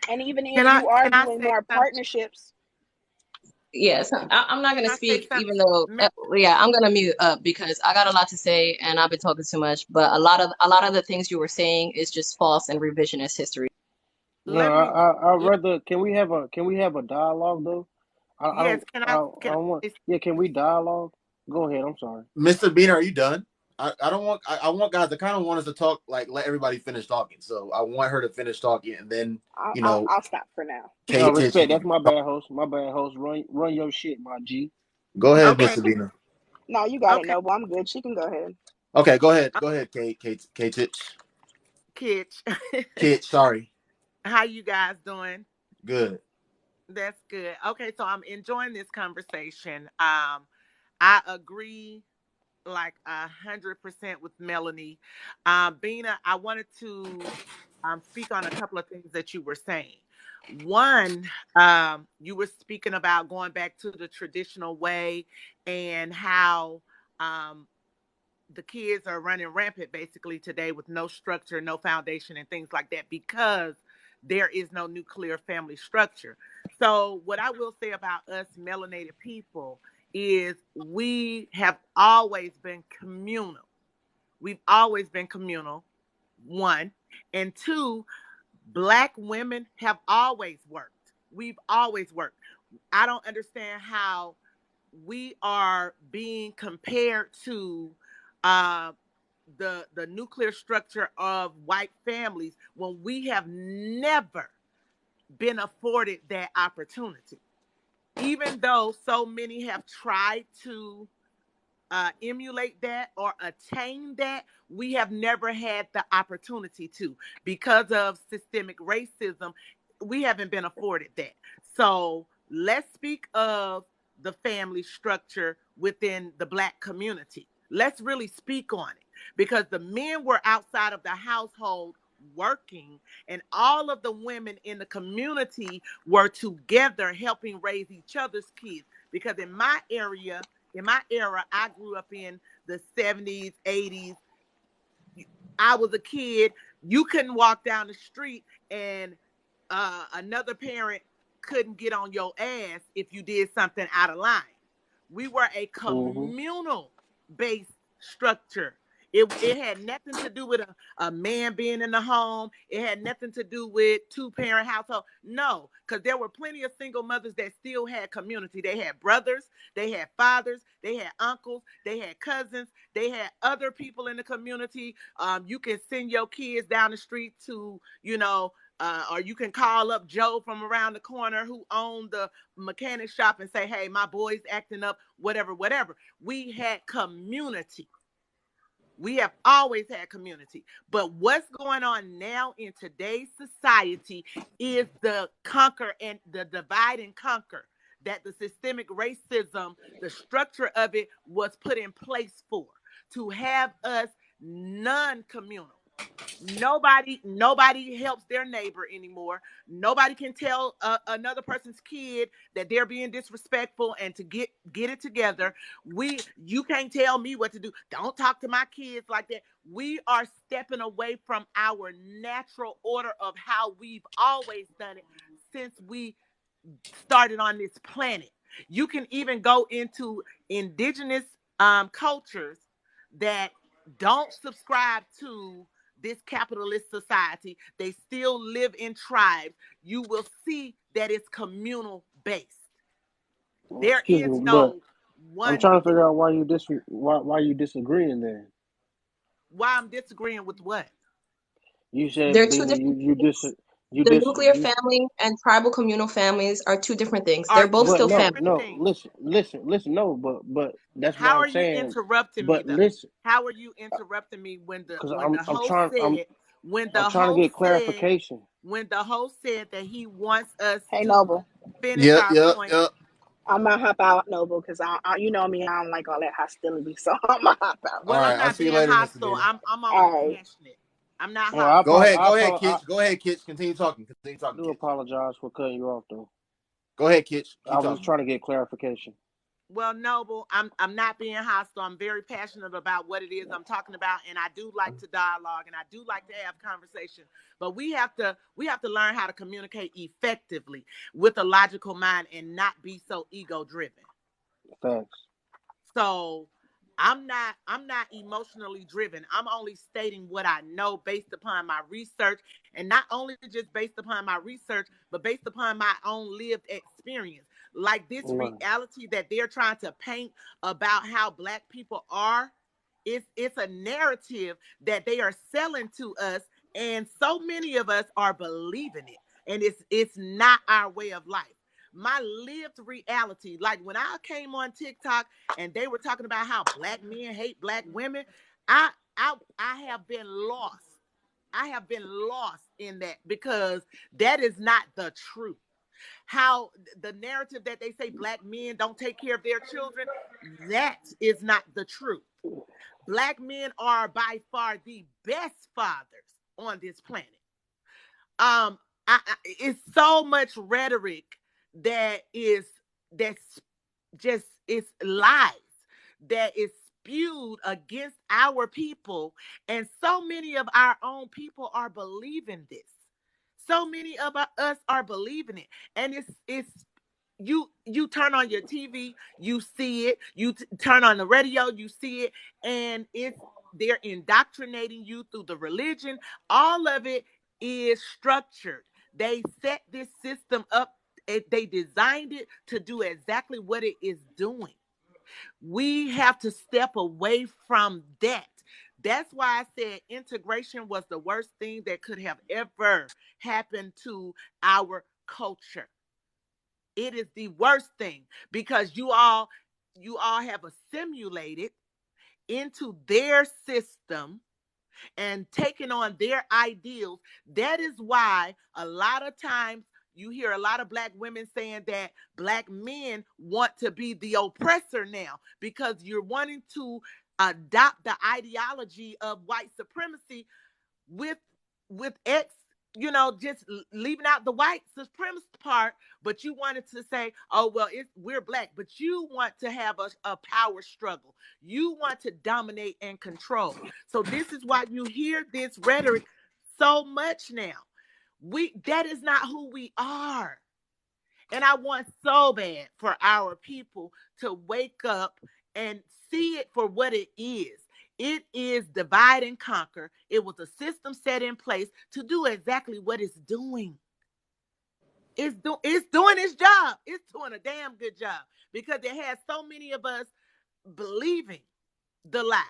And even if you are doing more partnerships. Yes, I'm not going to speak, even though, yeah, I'm going to mute up because I got a lot to say and I've been talking too much. But a lot of the things you were saying is just false and revisionist history. No, I rather, can we have a dialogue though? I don't want. Yeah, can we dialogue? Go ahead. I'm sorry, Mr. Beaner. Are you done? I don't want. I want guys. I kind of want us to talk. Like, let everybody finish talking. So I want her to finish talking, and then I'll stop for now. No, respect. That's my bad, host. My bad, host. Run your shit, my G. Go ahead, Mr. Beaner. No, you got it, Noble. I'm good. She can go ahead. Okay, go ahead. Go ahead, Kitch. Sorry. How you guys doing? Good. That's good. Okay, so I'm enjoying this conversation. I agree like 100% with Melanie. Bina, I wanted to speak on a couple of things that you were saying. One, you were speaking about going back to the traditional way and how the kids are running rampant basically today with no structure, no foundation, and things like that, because there is no nuclear family structure. So what I will say about us melanated people is we have always been communal. We've always been communal, one. And two, Black women have always worked. We've always worked. I don't understand how we are being compared to the nuclear structure of white families when we have never been afforded that opportunity. Even though so many have tried to emulate that or attain that, we have never had the opportunity to. Because of systemic racism, we haven't been afforded that. So let's speak of the family structure within the Black community. Let's really speak on it, because the men were outside of the household working, and all of the women in the community were together helping raise each other's kids. Because in my era, I grew up in the 70s, 80s. I was a kid. You couldn't walk down the street and another parent couldn't get on your ass if you did something out of line. We were a communal based structure It had nothing to do with a man being in the home. It had nothing to do with two-parent household. No, because there were plenty of single mothers that still had community. They had brothers, they had fathers, they had uncles, they had cousins, they had other people in the community. You can send your kids down the street to, or you can call up Joe from around the corner who owned the mechanic shop and say, hey, my boy's acting up, whatever. We had community. We have always had community. But what's going on now in today's society is the divide and conquer that the systemic racism, the structure of it was put in place for, to have us non-communal. Nobody helps their neighbor anymore. Nobody can tell another person's kid that they're being disrespectful and to get it together. You can't tell me what to do. Don't talk to my kids like that. We are stepping away from our natural order of how we've always done it since we started on this planet. You can even go into indigenous cultures that don't subscribe to this capitalist society. They still live in tribes. You will see that it's communal based. There Excuse is me, no but one. I'm trying to figure out why you disagreeing there. Why I'm disagreeing with what? You said They're two either different you things. dis you The dis nuclear you family and tribal communal families are two different things. Are They're both two but still no, family. different no, things. listen, no, but that's why How I'm are you saying, interrupting me but though? listen, How are you interrupting me when because the host said when I'm the trying to host get said clarification. that he wants us Hey, to Noble. finish Yep, our yep, point? yep. I'm gonna hop out, Noble, because you know me, I don't like all that hostility. So I'm gonna hop out. All Well, I'm right, I'll not see you being later, hostile. Misdemeanor. I'm only All right. passionate. I'm not Well, hostile. Go ahead, Kitch. Go ahead, Kitch. Continue talking. I do Kitch. apologize for cutting you off though. Go ahead, Kitch. I Keep was just talking. trying to get clarification. Well, Noble, I'm not being hostile. I'm very passionate about what it is I'm talking about, and I do like to dialogue and I do like to have conversation. But we have to learn how to communicate effectively with a logical mind and not be so ego driven. Thanks. So I'm not emotionally driven. I'm only stating what I know based upon my research, and not only just based upon my research, but based upon my own lived experience. Like this Right. reality that they're trying to paint about how Black people are, it's a narrative that they are selling to us, and so many of us are believing it, and it's not our way of life. My lived reality, like when I came on TikTok and they were talking about how Black men hate Black women, I have been lost. I have been lost in that because that is not the truth. How the narrative that they say Black men don't take care of their children, that is not the truth. Black men are by far the best fathers on this planet. Um, it's so much rhetoric that's just it's lies that is spewed against our people, and so many of our own people are believing this. So many of us are believing it, and it's you turn on your TV, you see it. You turn on the radio, you see it, and they're indoctrinating you through the religion. All of it is structured. They set this system up. They designed it to do exactly what it is doing. We have to step away from that. That's why I said integration was the worst thing that could have ever happened to our culture. It is the worst thing because you all have assimilated into their system and taking on their ideals. That is why a lot of times you hear a lot of Black women saying that Black men want to be the oppressor now because you're wanting to adopt the ideology of white supremacy with X, just leaving out the white supremacist part, but you wanted to say, oh, well, we're Black, but you want to have a power struggle. You want to dominate and control. So this is why you hear this rhetoric so much now. That is not who we are. And I want so bad for our people to wake up and see it for what it is. It is divide and conquer. It was a system set in place to do exactly what it's doing. It's doing its job. It's doing a damn good job because it has so many of us believing the lie.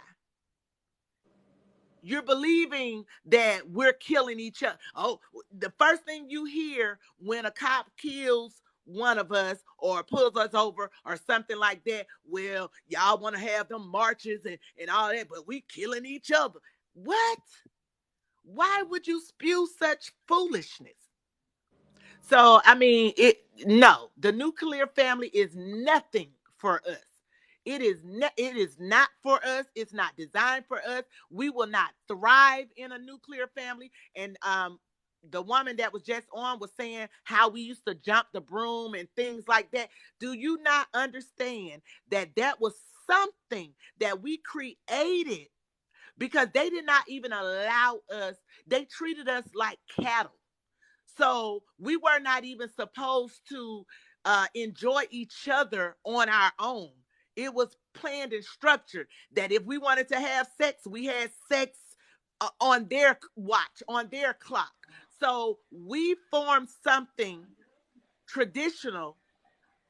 You're believing that we're killing each other. Oh, the first thing you hear when a cop kills one of us or pulls us over or something like that, well, y'all want to have them marches and all that, but we killing each other. What? Why would you spew such foolishness? So, I mean, no, the nuclear family is nothing for us. It is not for us. It's not designed for us. We will not thrive in a nuclear family. And the woman that was just on was saying how we used to jump the broom and things like that. Do you not understand that that was something that we created because they did not even allow us, they treated us like cattle. So we were not even supposed to enjoy each other on our own. It was planned and structured that if we wanted to have sex, we had sex on their watch, on their clock. So we formed something traditional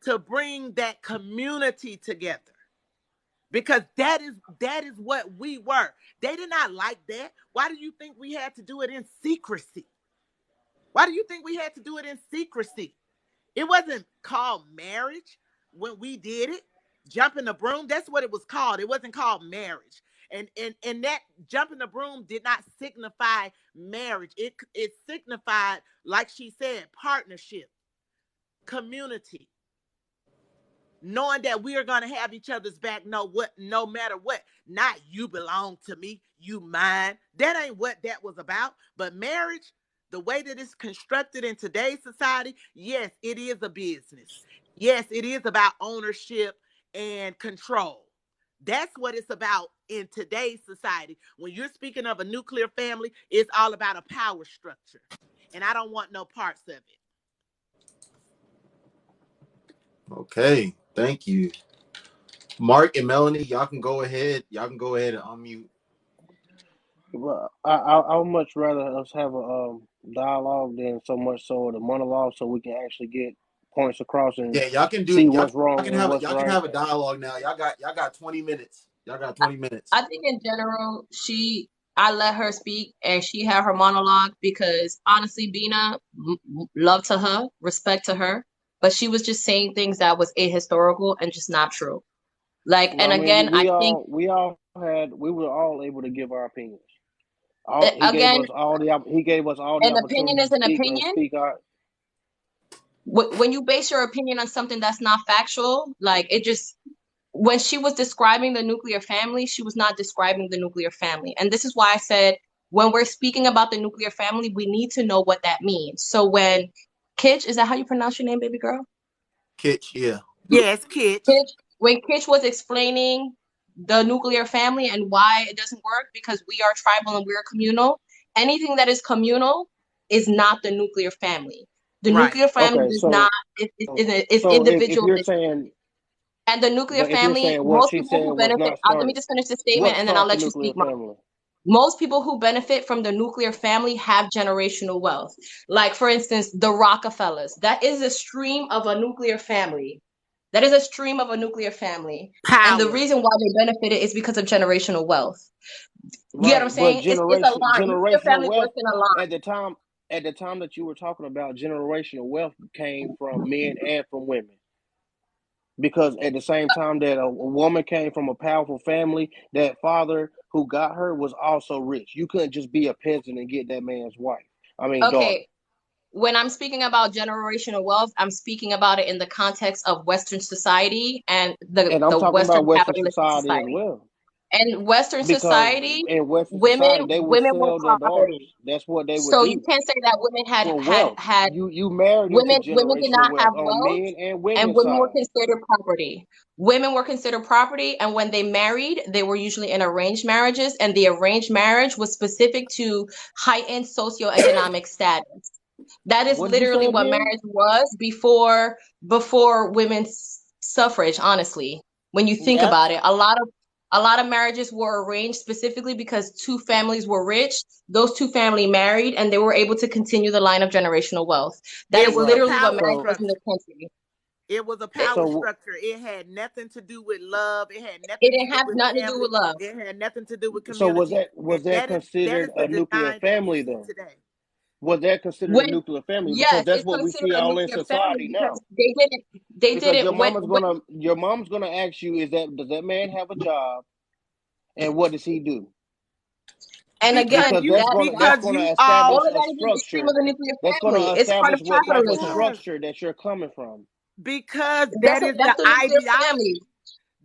to bring that community together because that is what we were. They did not like that. Why do you think we had to do it in secrecy? Why do you think we had to do it in secrecy? It wasn't called marriage when we did it. Jumping the broom, that's what it was called. It wasn't called marriage. And that jumping the broom did not signify marriage. It signified, like she said, partnership, community, knowing that we are going to have each other's back no matter what. Not you belong to me, you mine. That ain't what that was about. But marriage, the way that it's constructed in today's society, yes, it is a business. Yes, it is about ownership and control. That's what it's about in today's society. When you're speaking of a nuclear family, it's all about a power structure. And I don't want no parts of it. Okay, thank you. Mark and Melanie, y'all can go ahead. Y'all can go ahead and unmute. Well, I would much rather us have a dialogue than so much so the monologue, so we can actually get points across and Yeah, y'all can do. see Y'all, what's y'all wrong can and have what's y'all can right. have a dialogue now. Y'all got 20 minutes. Y'all got 20 minutes. I think in general, I let her speak and she had her monologue because honestly, Bina, love to her, respect to her, but she was just saying things that was ahistorical and just not true. Like, and I mean, again, I think we were all able to give our opinions. All again, he gave us all the an opinion opportunity is to an speak and opinion. speak out. When you base your opinion on something that's not factual, like it just when she was describing the nuclear family, she was not describing the nuclear family. And this is why I said when we're speaking about the nuclear family, we need to know what that means. So when Kitch, is that how you pronounce your name, baby girl? Kitch, yeah. Yes, kids. Kitch, when Kitch was explaining the nuclear family and why it doesn't work because we are tribal and we're communal, anything that is communal is not the nuclear family. The Right. nuclear family Okay, does not is if you're individualistic. saying, And the nuclear but if you're family, saying what most she people said who was benefit, not let me started, just finish this statement what and then I'll started the let you nuclear speak, Mom. family? Most people who benefit from the nuclear family have generational wealth. Like, for instance, the Rockefellers. That is a stream of a nuclear family. That is a stream of a nuclear family. And the Power. reason why they benefited is because of generational wealth. You get what I'm Right, but saying? It's a line. Nuclear generational family wealth works in a line. at the time that you were talking about, generational wealth came from men and from women. Because at the same time that a woman came from a powerful family, that father who got her was also rich. You couldn't just be a peasant and get that man's wife. I mean, daughter. Okay, when I'm speaking about generational wealth, I'm speaking about it in the context of Western society and And I'm the talking Western about Western capitalistic society as society. well. In Western Because society, in Western women society, they would women were sell their property. daughters. That's what they would So you do can't say that women for wealth. had You married into women did generational not have wealth on wealth, men and and women's women were side. considered property. Women were considered property, and when they married, they were usually in arranged marriages, and the arranged marriage was specific to heightened socioeconomic status. That is What did you literally say what again? marriage was before women's suffrage, honestly. When you think Yep. about it, A lot of marriages were arranged specifically because two families were rich. Those two families married and they were able to continue the line of generational wealth. That It is was a literally what power marriage was in structure. this country. It was a It, power So structure. It had nothing to do with love. It had it nothing to didn't do have with nothing to do family. with love. It had nothing to do with so community. And was that that considered is the a nuclear design that we family see though? today. Was that considered a When nuclear family? Because yes, that's it's what we considered see a all in nuclear family society now. because they Because didn't when your mom's gonna ask you, does that man have a job and what does he do? and again Because that's Because gonna you establish all all of a that is in the stream of structure. the nuclear That's gonna family. It's part establish of what type of capitalism. yes, structure that you're coming from. because That's that is that's the the nuclear family. ideology.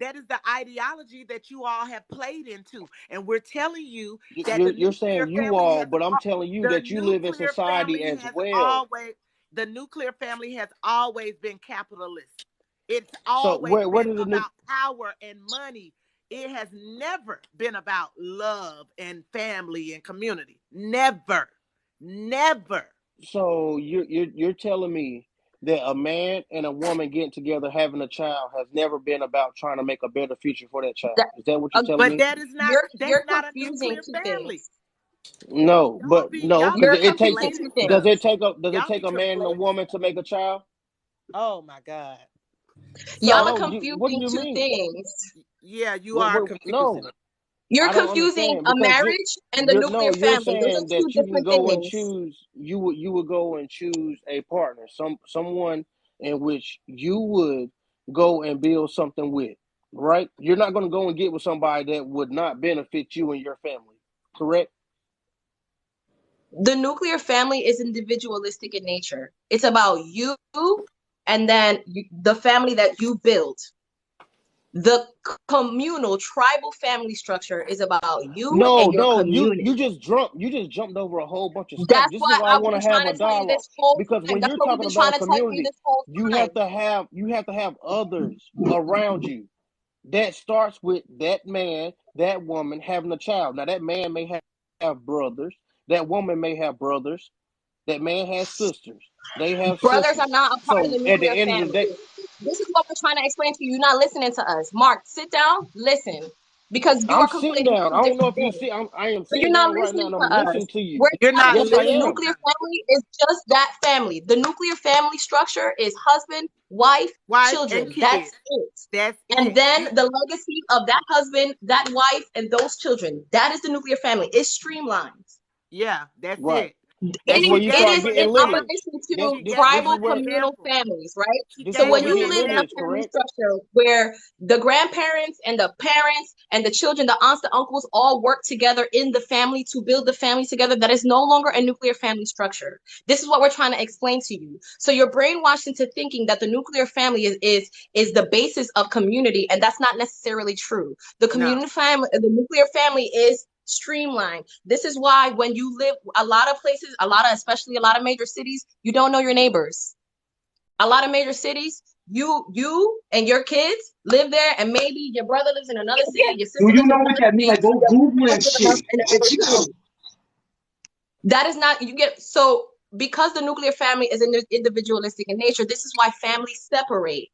That is the ideology that you all have played into, and we're telling you that You're saying you all, but I'm telling you the that you live in nuclear society family as has well. always the nuclear family has always been capitalist. It's So always where been did the new about power and money. It has never been about love and family and community. Never, never. So you're telling me that a man and a woman getting together having a child has never been about trying to make a better future for that child. That, Is that what you're uh, telling But me? that's you're not a confusing nuclear two family. things. No, but no, Y'all be because You're it takes confusing conflating two does stuff. things. it Y'all be take a man and a conflating woman to stuff. make a child? Oh my God. Y'all are So No, what do confusing you two mean? things. yeah, you are confusing No, it. You're I don't confusing understand a because marriage and the nuclear you're family. Those are saying two that you can different go and things. choose you would go and choose a partner, someone in which you would go and build something with, right? You're not going to go and get with somebody that would not benefit you and your family, correct? The nuclear family is individualistic in nature. It's about you and then the family that you build. The communal tribal family structure is about you No, and your no, community. you just jumped over a whole bunch of stuff. That's This is what why I I've want been to have trying a to tell you dialogue this whole because time. when That's you're what we've talking been trying about to tell you community, this whole time. you have to have others around you. That starts with that man, that woman having a child. Now that man may have brothers, that woman may have brothers, that man has sisters, they have Brothers are sisters. not a part of So the at the nuclear end of the family. day, This is what we're trying to explain to you. You're not listening to us. Mark, sit down, listen, because you I'm are sitting conflating down. two I don't know different if you things. see, I am But you're sitting not down right now listening and to I'm us. listening to you. We're You're telling not you Yes, I that the listening am. nuclear to us. family is just that family. The nuclear family structure is husband, wife, Wife and children. That's kids. it. That's And it. then the legacy of that husband, that wife, and those children. That is the nuclear family. It's streamlined. Yeah, that's Right. it. That's And where she you It gave start is you an in getting example. lineage. opposition This to She this gave this you is tribal an where communal example. families, right? She this is So where gave when you you an you get live in a lineage, example. family correct? structure where the grandparents and the parents and the children, the aunts, the uncles all work together in the family to build the family together, that is no longer a nuclear family structure. This is what we're trying to explain to you. So you're brainwashed into thinking that the nuclear family is the basis of community, and that's not necessarily true. The No. community family, the nuclear family is streamlined. This is why when you live a lot of places, especially a lot of major cities, you don't know your neighbors. A lot of major cities, you and your kids live there, and maybe your brother lives in another city, your Do sister you lives in know what another that means? city, Like, go your Google mom that lives shit. in Check another it out. city. That is not you get so because the nuclear family is individualistic in nature. This is why families separate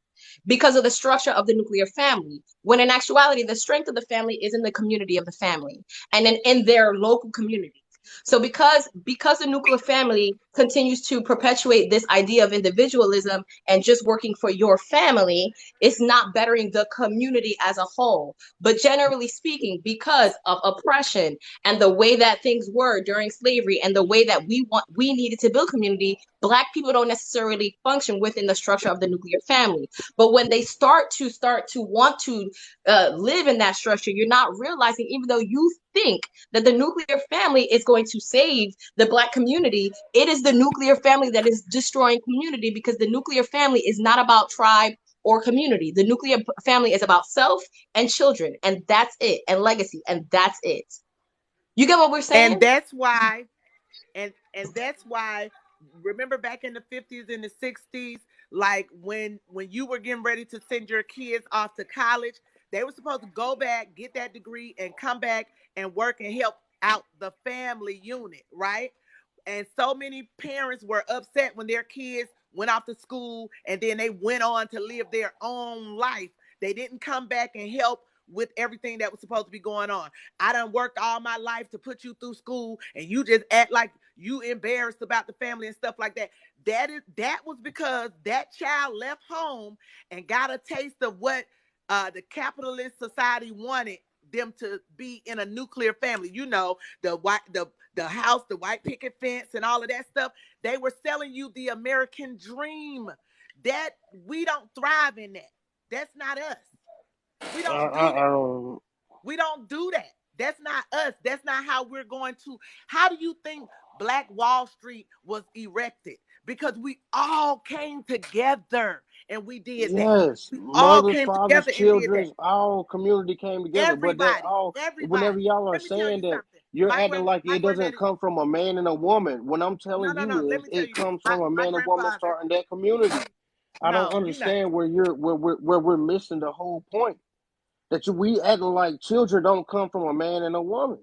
because of the structure of the nuclear family. When in actuality, the strength of the family is in the community of the family and in their local community. So because the nuclear family continues to perpetuate this idea of individualism and just working for your family, it's not bettering the community as a whole. But generally speaking, because of oppression and the way that things were during slavery and the way that we needed to build community, Black people don't necessarily function within the structure of the nuclear family. But when they start to want to live in that structure, you're not realizing, even though you think that the nuclear family is going to save the Black community, it is the nuclear family that is destroying community, because the nuclear family is not about tribe or community. The nuclear family is about self and children, and that's it, and legacy, and that's it. You get what we're And saying? that's why and that's why, remember back in the 50s and the 60s, like when you were getting ready to send your kids off to college, they were supposed to go back, get that degree, and come back and work and help out the family unit, right? And so many parents were upset when their kids went off to school and then they went on to live their own life. They didn't come back and help with everything that was supposed to be going on. I done worked all my life to put you through school, and you just act like you embarrassed about the family and stuff like that. That was because that child left home and got a taste of what the capitalist society wanted them to be, in a nuclear family. You know, the house, the white picket fence, and all of that stuff. They were selling you the American dream. That we don't thrive in that. That's not us. We don't do that. We don't do that. That's not us. That's not how we're going to. How do you think Black Wall Street was erected? Because we all came together and we did that. Yes, We all mothers, came fathers, together and did that. children, all community came together. But that all, whenever Everybody. y'all are Let me tell saying you that, something. you're acting like My it doesn't granddaddy. come from a man and a woman. What I'm No, telling no, no. you Let is, me tell it you. comes from a My man and woman grandfather. starting that community. I don't No, you're not. understand where we're missing the whole point. That we acting like children don't come from a man and a woman.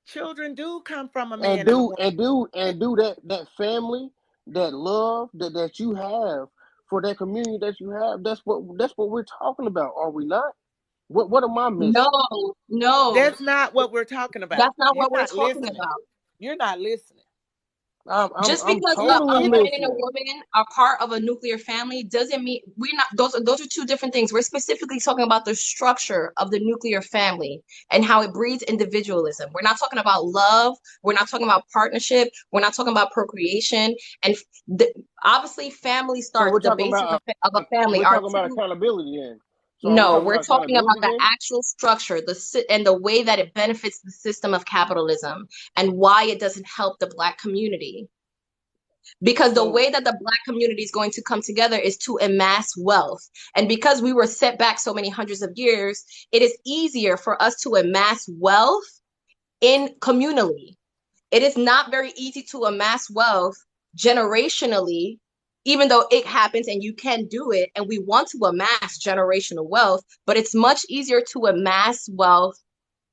Children do come from a And man and a woman. do that family, that love that you have for that community that you have. That's what we're talking about, are we not? What am I missing? No, That's not what we're talking about. that's not You're what we're not talking listening. about. You're not listening. Just I'm because totally a man and a listening. woman are part of a nuclear family doesn't mean we're not. Those are two different things. We're specifically talking about the structure of the nuclear family and how it breeds individualism. We're not talking about love. We're not talking about partnership. We're not talking about procreation. And obviously, family So starts. The basis of a family we're are talking about two. accountability then. So are we No, talking we're about talking about accountability the then? actual structure, and the way that it benefits the system of capitalism and why it doesn't help the Black community. Because the So way that the Black community is going to come together is to amass wealth. And because we were set back so many hundreds of years, it is easier for us to amass wealth in communally. It is not very easy to amass wealth generationally, even though it happens and you can do it. And we want to amass generational wealth, but it's much easier to amass wealth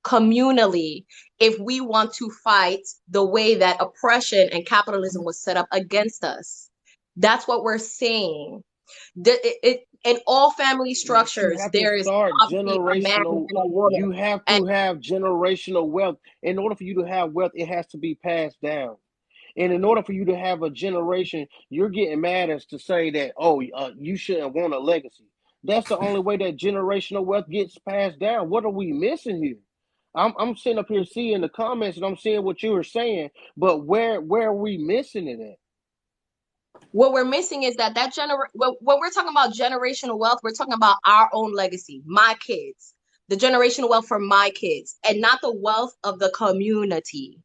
communally if we want to fight the way that oppression and capitalism was set up against us. That's what we're saying. In all family you structures, have to there is start obviously a man generational. and a woman. You have And to have generational wealth. In order for you to have wealth, it has to be passed down. And in order for you to have a generation, you're getting mad as to say that, oh, you shouldn't want a legacy. That's the only way that generational wealth gets passed down. What are we missing here? I'm sitting up here seeing the comments and I'm seeing what you were saying, but where are we missing it at? what we're missing is that when we're talking about generational wealth, we're talking about our own legacy, my kids, the generational wealth for my kids, and not the wealth of the community.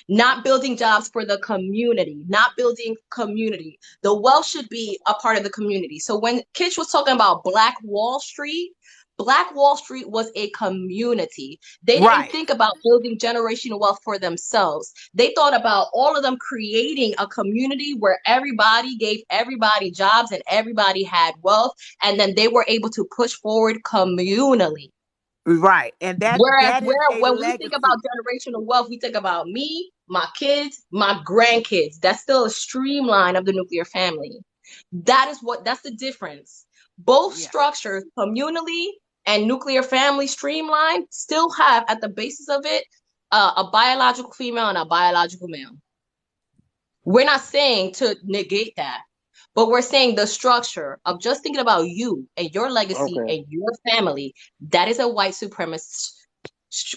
Not building jobs for the community, not building community. The wealth should be a part of the community. So when Kitch was talking about Black Wall Street was a community. They didn't Right. think about building generational wealth for themselves. They thought about all of them creating a community where everybody gave everybody jobs and everybody had wealth, and then they were able to push forward communally. Right. And Whereas that is a when we think about legacy. generational wealth, we think about me, my kids, my grandkids. That's still a streamline of the nuclear family. That's the difference. Both Yeah. structures, communally and nuclear family streamline, still have at the basis of it a biological female and a biological male. We're not saying to negate that, but we're saying the structure of just thinking about you and your legacy Okay. and your family, that is a white supremacist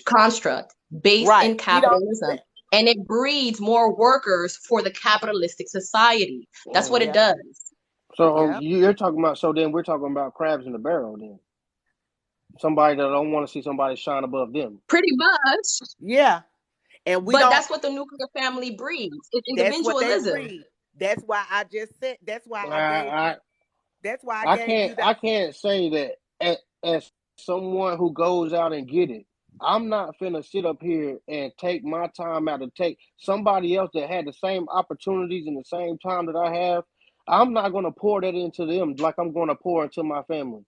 construct based Right. in We don't do capitalism. that. And it breeds more workers for the capitalistic society. That's what it Yeah. does. So Yeah. you're talking about, so then we're talking about crabs in the barrel then. Somebody that don't want to see somebody shine above them. Pretty much. Yeah. And we But don't. that's what the nuclear family breeds. It's That's what they individualism. breed. That's why I just said. That's why I gave. I That's why I I gave you can't that. I can't say that as someone who goes out and get it. I'm not finna sit up here and take my time out to take somebody else that had the same opportunities and the same time that I have. I'm not gonna pour that into them like I'm gonna pour into my family.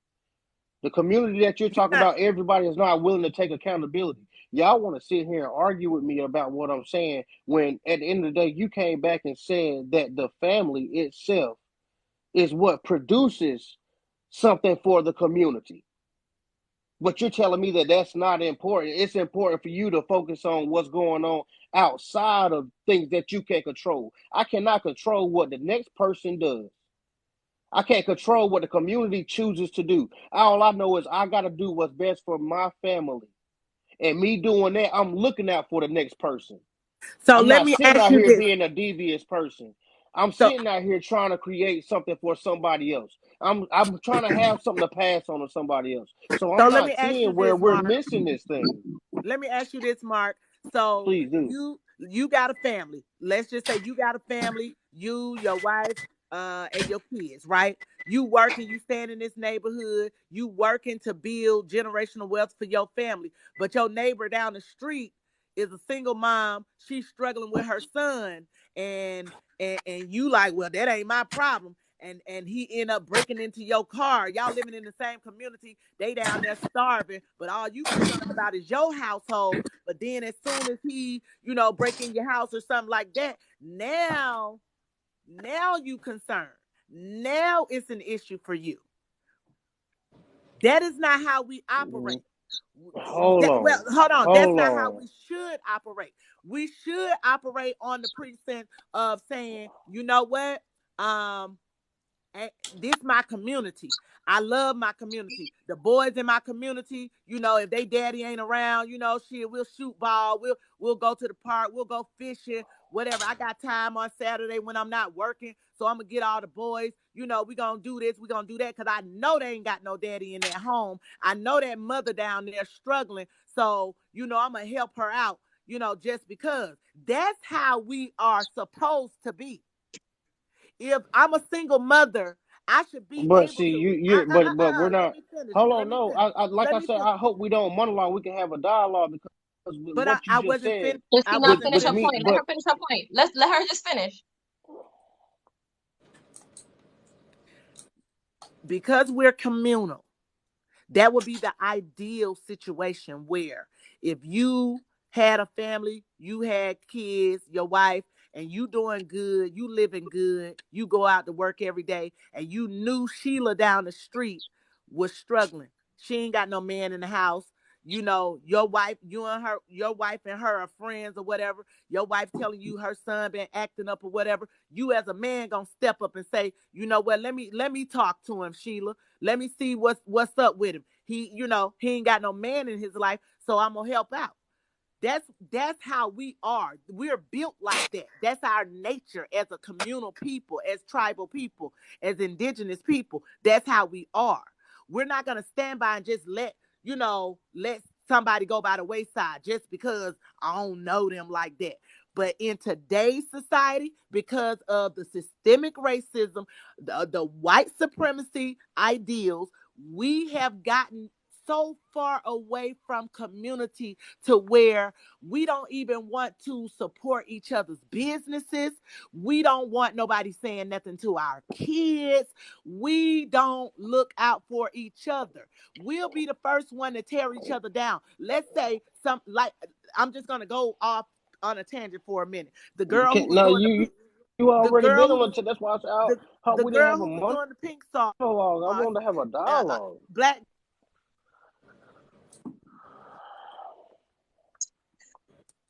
The community that you're You're talking not. about, everybody is not willing to take accountability. Y'all want to sit here and argue with me about what I'm saying when at the end of the day you came back and said that the family itself is what produces something for the community. But you're telling me that that's not important. It's important for you to focus on what's going on outside of things that you can control. I cannot control what the next person does. I can't control what the community chooses to do. All I know is I got to do what's best for my family. And me doing that, I'm looking out for the next person. So I'm let not me sitting ask out you here this. being a devious person. I'm So sitting out here trying to create something for somebody else. I'm trying to have something to pass on to somebody else. So I'm let me not ask you seeing where this, we're Mark. missing this thing. Let me ask you this, Mark. So Please do. you got a family. Let's just say you got a family, you, your wife, and your kids, right? You working, you stand in this neighborhood, you working to build generational wealth for your family. But your neighbor down the street is a single mom. She's struggling with her son, and and you like, well, that ain't my problem. And he end up breaking into your car. Y'all living in the same community. They down there starving, but all you concerned about is your household. But then as soon as he, break in your house or something like that, now you concerned. Now it's an issue for you. That is not how we operate. Hold on. Hold on. That's Hold not how on. we should operate. We should operate on the precinct of saying, you know what? This my community. I love my community. The boys in my community, if they daddy ain't around, shit, we'll shoot ball. We'll go to the park. We'll go fishing, whatever. I got time on Saturday when I'm not working, so I'm gonna get all the boys. We gonna do this. We gonna do that because I know they ain't got no daddy in that home. I know that mother down there struggling, so I'm gonna help her out. Just because that's how we are supposed to be. If I'm a single mother, I should be But able see, to. but we're Let not. me finish. Hold Let on, me no. finish. Like Let I me said, finish. I hope we don't monologue. We can have a dialogue because with But what you I just wasn't said finished. Does I she not wasn't finish with her finished. me, point? Let but her finish her point. Let her just finish. Because we're communal. That would be the ideal situation where if you had a family, you had kids, your wife, and you doing good, you living good, you go out to work every day, and you knew Sheila down the street was struggling. She ain't got no man in the house. Your wife, your wife and her are friends or whatever. Your wife telling you her son been acting up or whatever. You as a man gonna step up and say, you know what, let me talk to him, Sheila. Let me see what's up with him. He ain't got no man in his life, so I'm gonna help out. That's how we are. We're built like that. That's our nature as a communal people, as tribal people, as indigenous people. That's how we are. We're not gonna stand by and just let somebody go by the wayside just because I don't know them like that. But in today's society, because of the systemic racism, the white supremacy ideals, we have gotten so far away from community to where we don't even want to support each other's businesses. We don't want nobody saying nothing to our kids. We don't look out for each other. We'll be the first one to tear each other down. Let's say I'm just gonna go off on a tangent for a minute. The girl who was no, doing you the already girl been who on was it. That's why I said I the, hope the we didn't girl have a who was doing the pink sauce, monologue. I wanted to have a dialogue. black.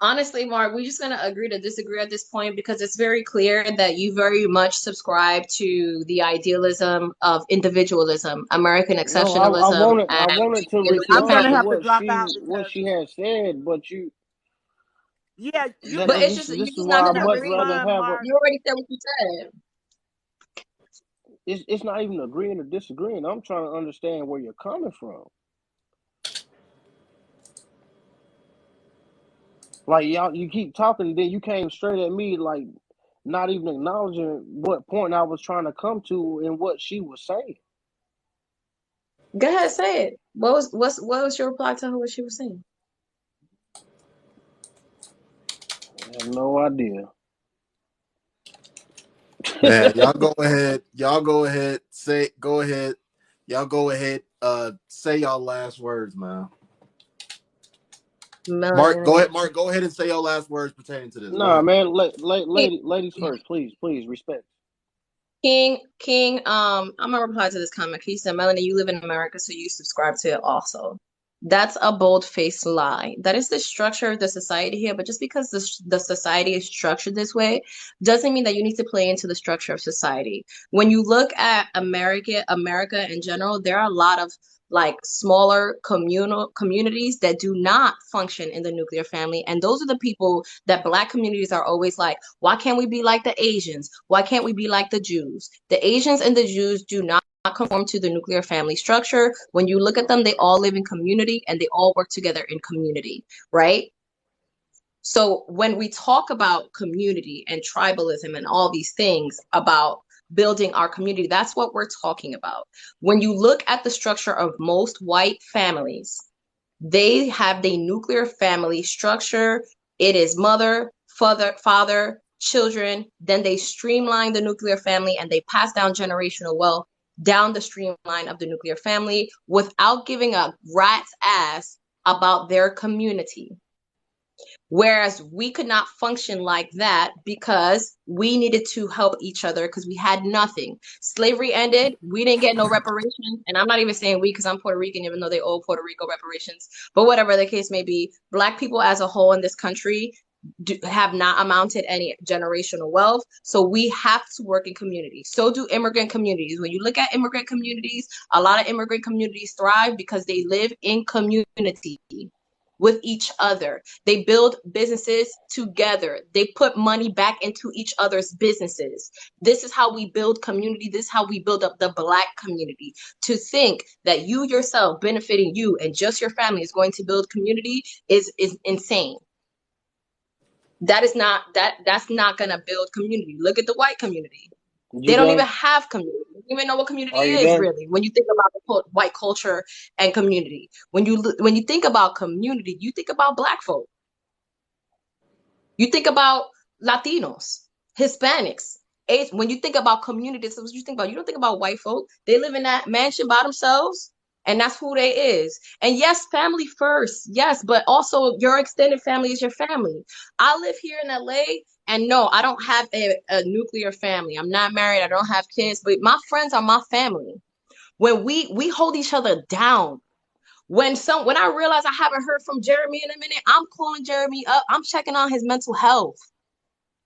Honestly, Mark, we're just going to agree to disagree at this point because it's very clear that you very much subscribe to the idealism of individualism, American No, exceptionalism, I and wanted to I'm respond gonna to have to American. drop out what because she had said, but you yeah, you But can it's this just this you're is just not why I you going to can much agree. rather respond, have a. Mark. You already said what you said. It's not even agreeing or disagreeing. I'm trying to understand where you're coming from. Like y'all, you keep talking, then you came straight at me, like not even acknowledging what point I was trying to come to and what she was saying. Go ahead, say it. What was your reply to her? What she was saying? I have no idea. Man, y'all go ahead. Y'all go ahead. Go ahead. Y'all go ahead. Say y'all last words, man. Mark, go Melanin. ahead. Mark, go ahead and say your last words pertaining to this. Go Nah, ahead. man, ladies first, please, respect. King, I'm gonna reply to this comment. He said, Melanie, you live in America, so you subscribe to it also. That's a bold-faced lie. That is the structure of the society here, but just because the society is structured this way doesn't mean that you need to play into the structure of society. When you look at America in general, there are a lot of like smaller communal communities that do not function in the nuclear family, and those are the people that Black communities are always like, why can't we be like the Asians? Why can't we be like the Jews? The Asians and the Jews do not conform to the nuclear family structure. When you look at them, they all live in community and they all work together in community, right? So when we talk about community and tribalism and all these things about building our community, that's what we're talking about. When you look at the structure of most white families, they have the nuclear family structure. It is mother, father, children. Then they streamline the nuclear family and they pass down generational wealth down the streamline of the nuclear family without giving a rat's ass about their community. Whereas we could not function like that because we needed to help each other because we had nothing. Slavery ended. We didn't get no reparations. And I'm not even saying we because I'm Puerto Rican, even though they owe Puerto Rico reparations. But whatever the case may be, Black people as a whole in this country have not amounted any generational wealth. So we have to work in community. So do immigrant communities. When you look at immigrant communities, a lot of immigrant communities thrive because they live in community with each other. They build businesses together. They put money back into each other's businesses. This is how we build community. This is how we build up the Black community. To think that you yourself benefiting you and just your family is going to build community is insane. That's not gonna build community. Look at the white community. They don't even have community. They don't even know what community is really. When you think about the white culture and community, when you think about community, you think about Black folk. You think about Latinos, Hispanics. When you think about community, this is what you think about. You don't think about white folk. They live in that mansion by themselves, and that's who they is. And yes, family first. Yes, but also your extended family is your family. I live here in LA, and no, I don't have a nuclear family. I'm not married. I don't have kids, but my friends are my family. When we hold each other down. When I realize I haven't heard from Jeremy in a minute, I'm calling Jeremy up. I'm checking on his mental health.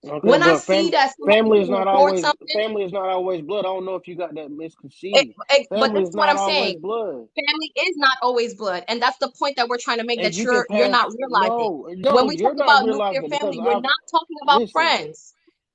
Okay, when I see that family is not always blood. I don't know if you got that misconceived. But Family that's is what not I'm always saying. blood. Family is not always blood, and that's the point that we're trying to make. And That you're not realizing. No, When we you're talk not about nuclear realizing family, because we're not talking about friends.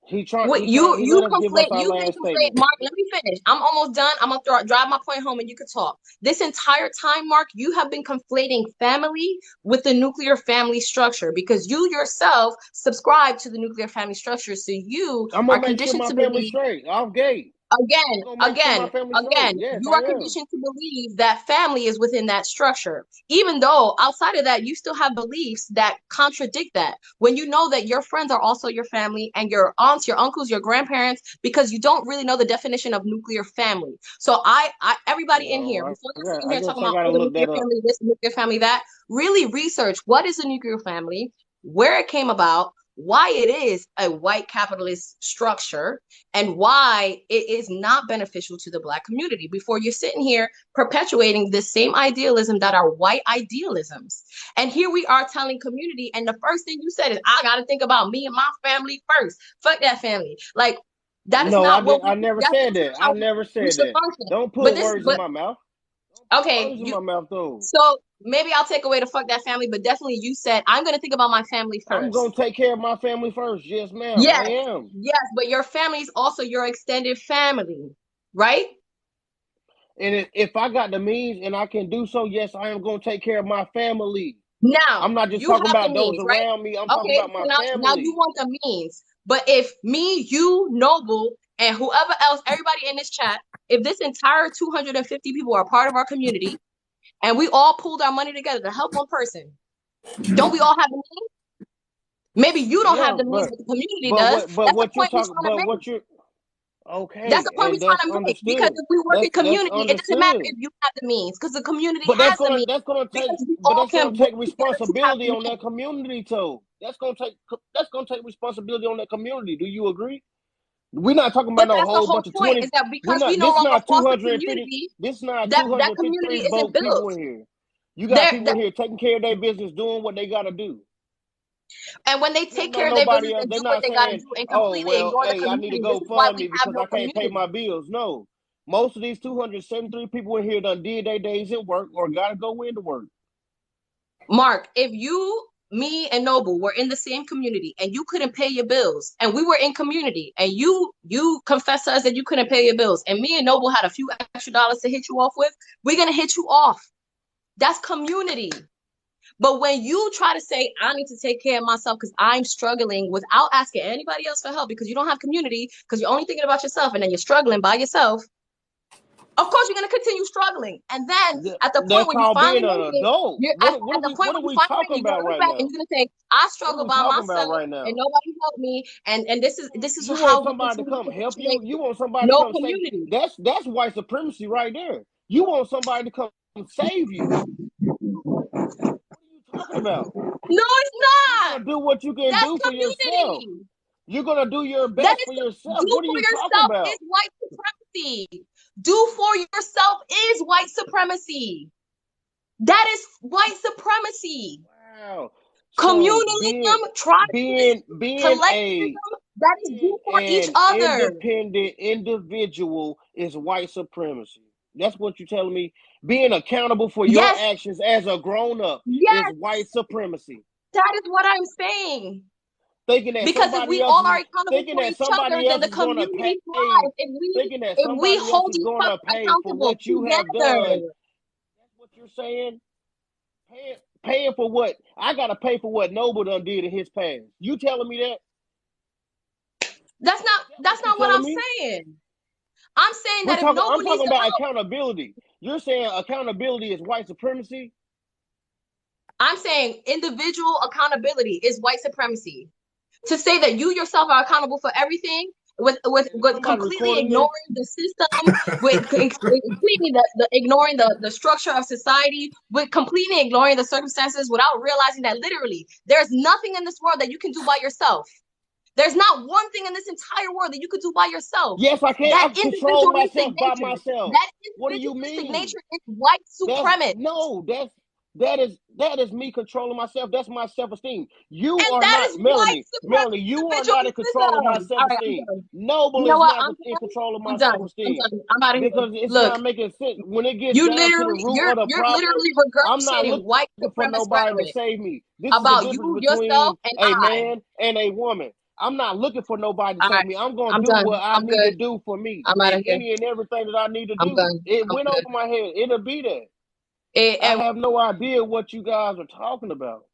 He You let us give us conflate. our You can last conflate. statement. Mark, let me finish. I'm almost done. I'm gonna drive my point home, and you can talk. This entire time, Mark, you have been conflating family with the nuclear family structure because you yourself subscribe to the nuclear family structure. So you I'm are gonna make sure conditioned my to family believe. straight. Off gate. Yes, You I are am. conditioned to believe that family is within that structure, even though outside of that, you still have beliefs that contradict that. When you know that your friends are also your family and your aunts, your uncles, your grandparents, because you don't really know the definition of nuclear family. So everybody in here, before you're sitting here talking about the nuclear family, this nuclear family, that, really research what is a nuclear family, where it came about, why it is a white capitalist structure, and why it is not beneficial to the Black community before you're sitting here perpetuating the same idealism that are white idealisms. And here we are telling community, and the first thing you said is, I got to think about me and my family first. Fuck that family. Like, that is not what I never said that. I never said that. Don't put words in my mouth. Okay, in my mouth though. So maybe I'll take away the fuck that family, but definitely you said I'm gonna think about my family first. I'm gonna take care of my family first. Yes, ma'am. Yes, I am. Yes, but your family is also your extended family, right? And if I got the means and I can do so, yes, I am gonna take care of my family. Now I'm not just talking about those around me. I'm talking about my family. Now you want the means, but if me, you, Noble, and whoever else, everybody in this chat, if this entire 250 people are part of our community, and we all pooled our money together to help one person, don't we all have the means? Maybe you don't have the means, but the community does. But what you're talking about, okay. That's the point we're trying to make. Because if we work in community, it doesn't matter if you have the means, because the community has the means. That's gonna take responsibility on that community too. That's gonna take responsibility on that community. Do you agree? We're not talking about no whole bunch of 20. Is that because we no longer foster community, this is not that community isn't built. People in here. You got people in here taking care of their business, doing what they got to do. And when they They don't take know care of their nobody business else. and They're do what not they got to saying, do and oh, completely well, ignore the hey, I need to community, go this is why fund we me have because no I can't pay community. my bills. No. Most of these 273 people in here done did their days at work or got to go into work. Mark, if you, me, and Noble were in the same community and you couldn't pay your bills, and we were in community, and you confessed to us that you couldn't pay your bills, and me and Noble had a few extra dollars to hit you off with, we're gonna hit you off. That's community. But when you try to say, I need to take care of myself because I'm struggling without asking anybody else for help because you don't have community, because you're only thinking about yourself and then you're struggling by yourself, of course you're going to continue struggling. And then at the point That's when you called finally being make an it, adult. you're What at the point what when are you we finally make it, talking you're about going to look right back and now? you're going to say, I What are struggle we by talking about myself right and now? nobody helped me. And this is You want how we somebody to continue come to help you? perpetuate You want somebody to no come save? community. That's white supremacy right there. You want somebody to come save you. What are you talking about? No, it's You're not. gonna do what you can That's do for yourself. community. You're gonna do your That best is for yourself. do What are for you talking yourself is about? white supremacy. Do for yourself is white supremacy. That is white supremacy. Wow. So Communalism, tribalism, being collectivism, that is do for each an other. independent individual is white supremacy. That's what you're telling me. Being accountable for your Yes, actions as a grown up is yes, white supremacy. that is what I'm saying. Thinking that Because if somebody we else all is are accountable thinking for that each other, somebody then else the is gonna community pay, thrives. thinking that If we somebody else hold is each gonna other pay for accountable what you have done. together, That's what you're saying? Paying for what I gotta pay for what Noble done did in his past. You telling me that? that's not That's that's what you not what telling I'm me? saying. I'm saying that if I'm Noble needs talking the about help, accountability. You're saying accountability is white supremacy? I'm saying individual accountability is white supremacy. To say that you yourself are accountable for everything Is with somebody completely recording this? ignoring the system, with completely the ignoring the structure of society, with completely ignoring the circumstances without realizing that literally there's nothing in this world that you can do by yourself. There's not one thing in this entire world that you could do by yourself. Yes, I can. That I control individualistic myself by nature, myself. that What do you individualistic mean? nature is white That's supremacist. no, that is me controlling myself. That's my self-esteem. You And are that not is white Melanie. Melanie, supremacist you are not in control of my individualism. All right, I'm self-esteem. done. You Noble know is what? not I'm in done. control of my I'm done. I'm self-esteem. done. I'm out of here. Because it's Look, not making sense. When it gets you down to the literally, root you're of the you're problem, literally I'm not regurgitating looking white for supremacist nobody to rhetoric save me. This is the about difference you, yourself, between and a I. man and a woman. I'm not looking for nobody to All save right, me. I'm going to I'm do done. what I I'm need to good. do for me. I'm out And of here. any and everything that I need to I'm do, done. it I'm went over my head. It'll be there. good. I have no idea what you guys are talking about.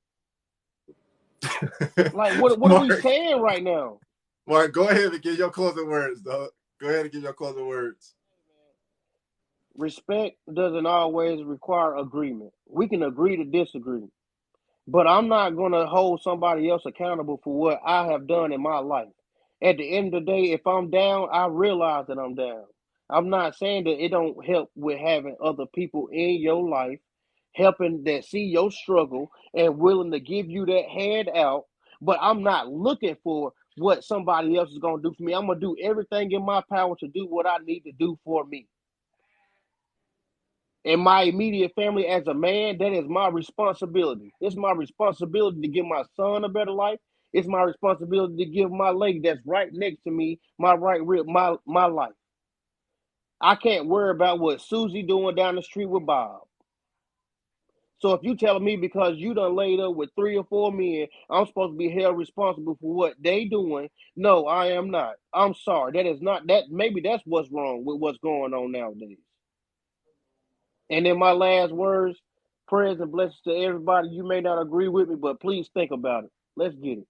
Like, what are we Mark, saying right now? Mark, go ahead and give your closing words, dog. Go ahead and give your closing words. Respect doesn't always require agreement. We can agree to disagree. But I'm not going to hold somebody else accountable for what I have done in my life. At the end of the day, if I'm down, I realize that I'm down. I'm not saying that it don't help with having other people in your life, helping that see your struggle and willing to give you that hand out. But I'm not looking for what somebody else is going to do for me. I'm going to do everything in my power to do what I need to do for me. And my immediate family as a man, that is my responsibility. It's my responsibility to give my son a better life. It's my responsibility to give my lady that's right next to me, my right rib, my life. I can't worry about what Susie doing down the street with Bob. So if you telling me because you done laid up with 3 or 4 men, I'm supposed to be held responsible for what they doing, no, I am not. I'm sorry. That is not that. Maybe that's what's wrong with what's going on nowadays. And in my last words, prayers and blessings to everybody. You may not agree with me, but please think about it. Let's get it.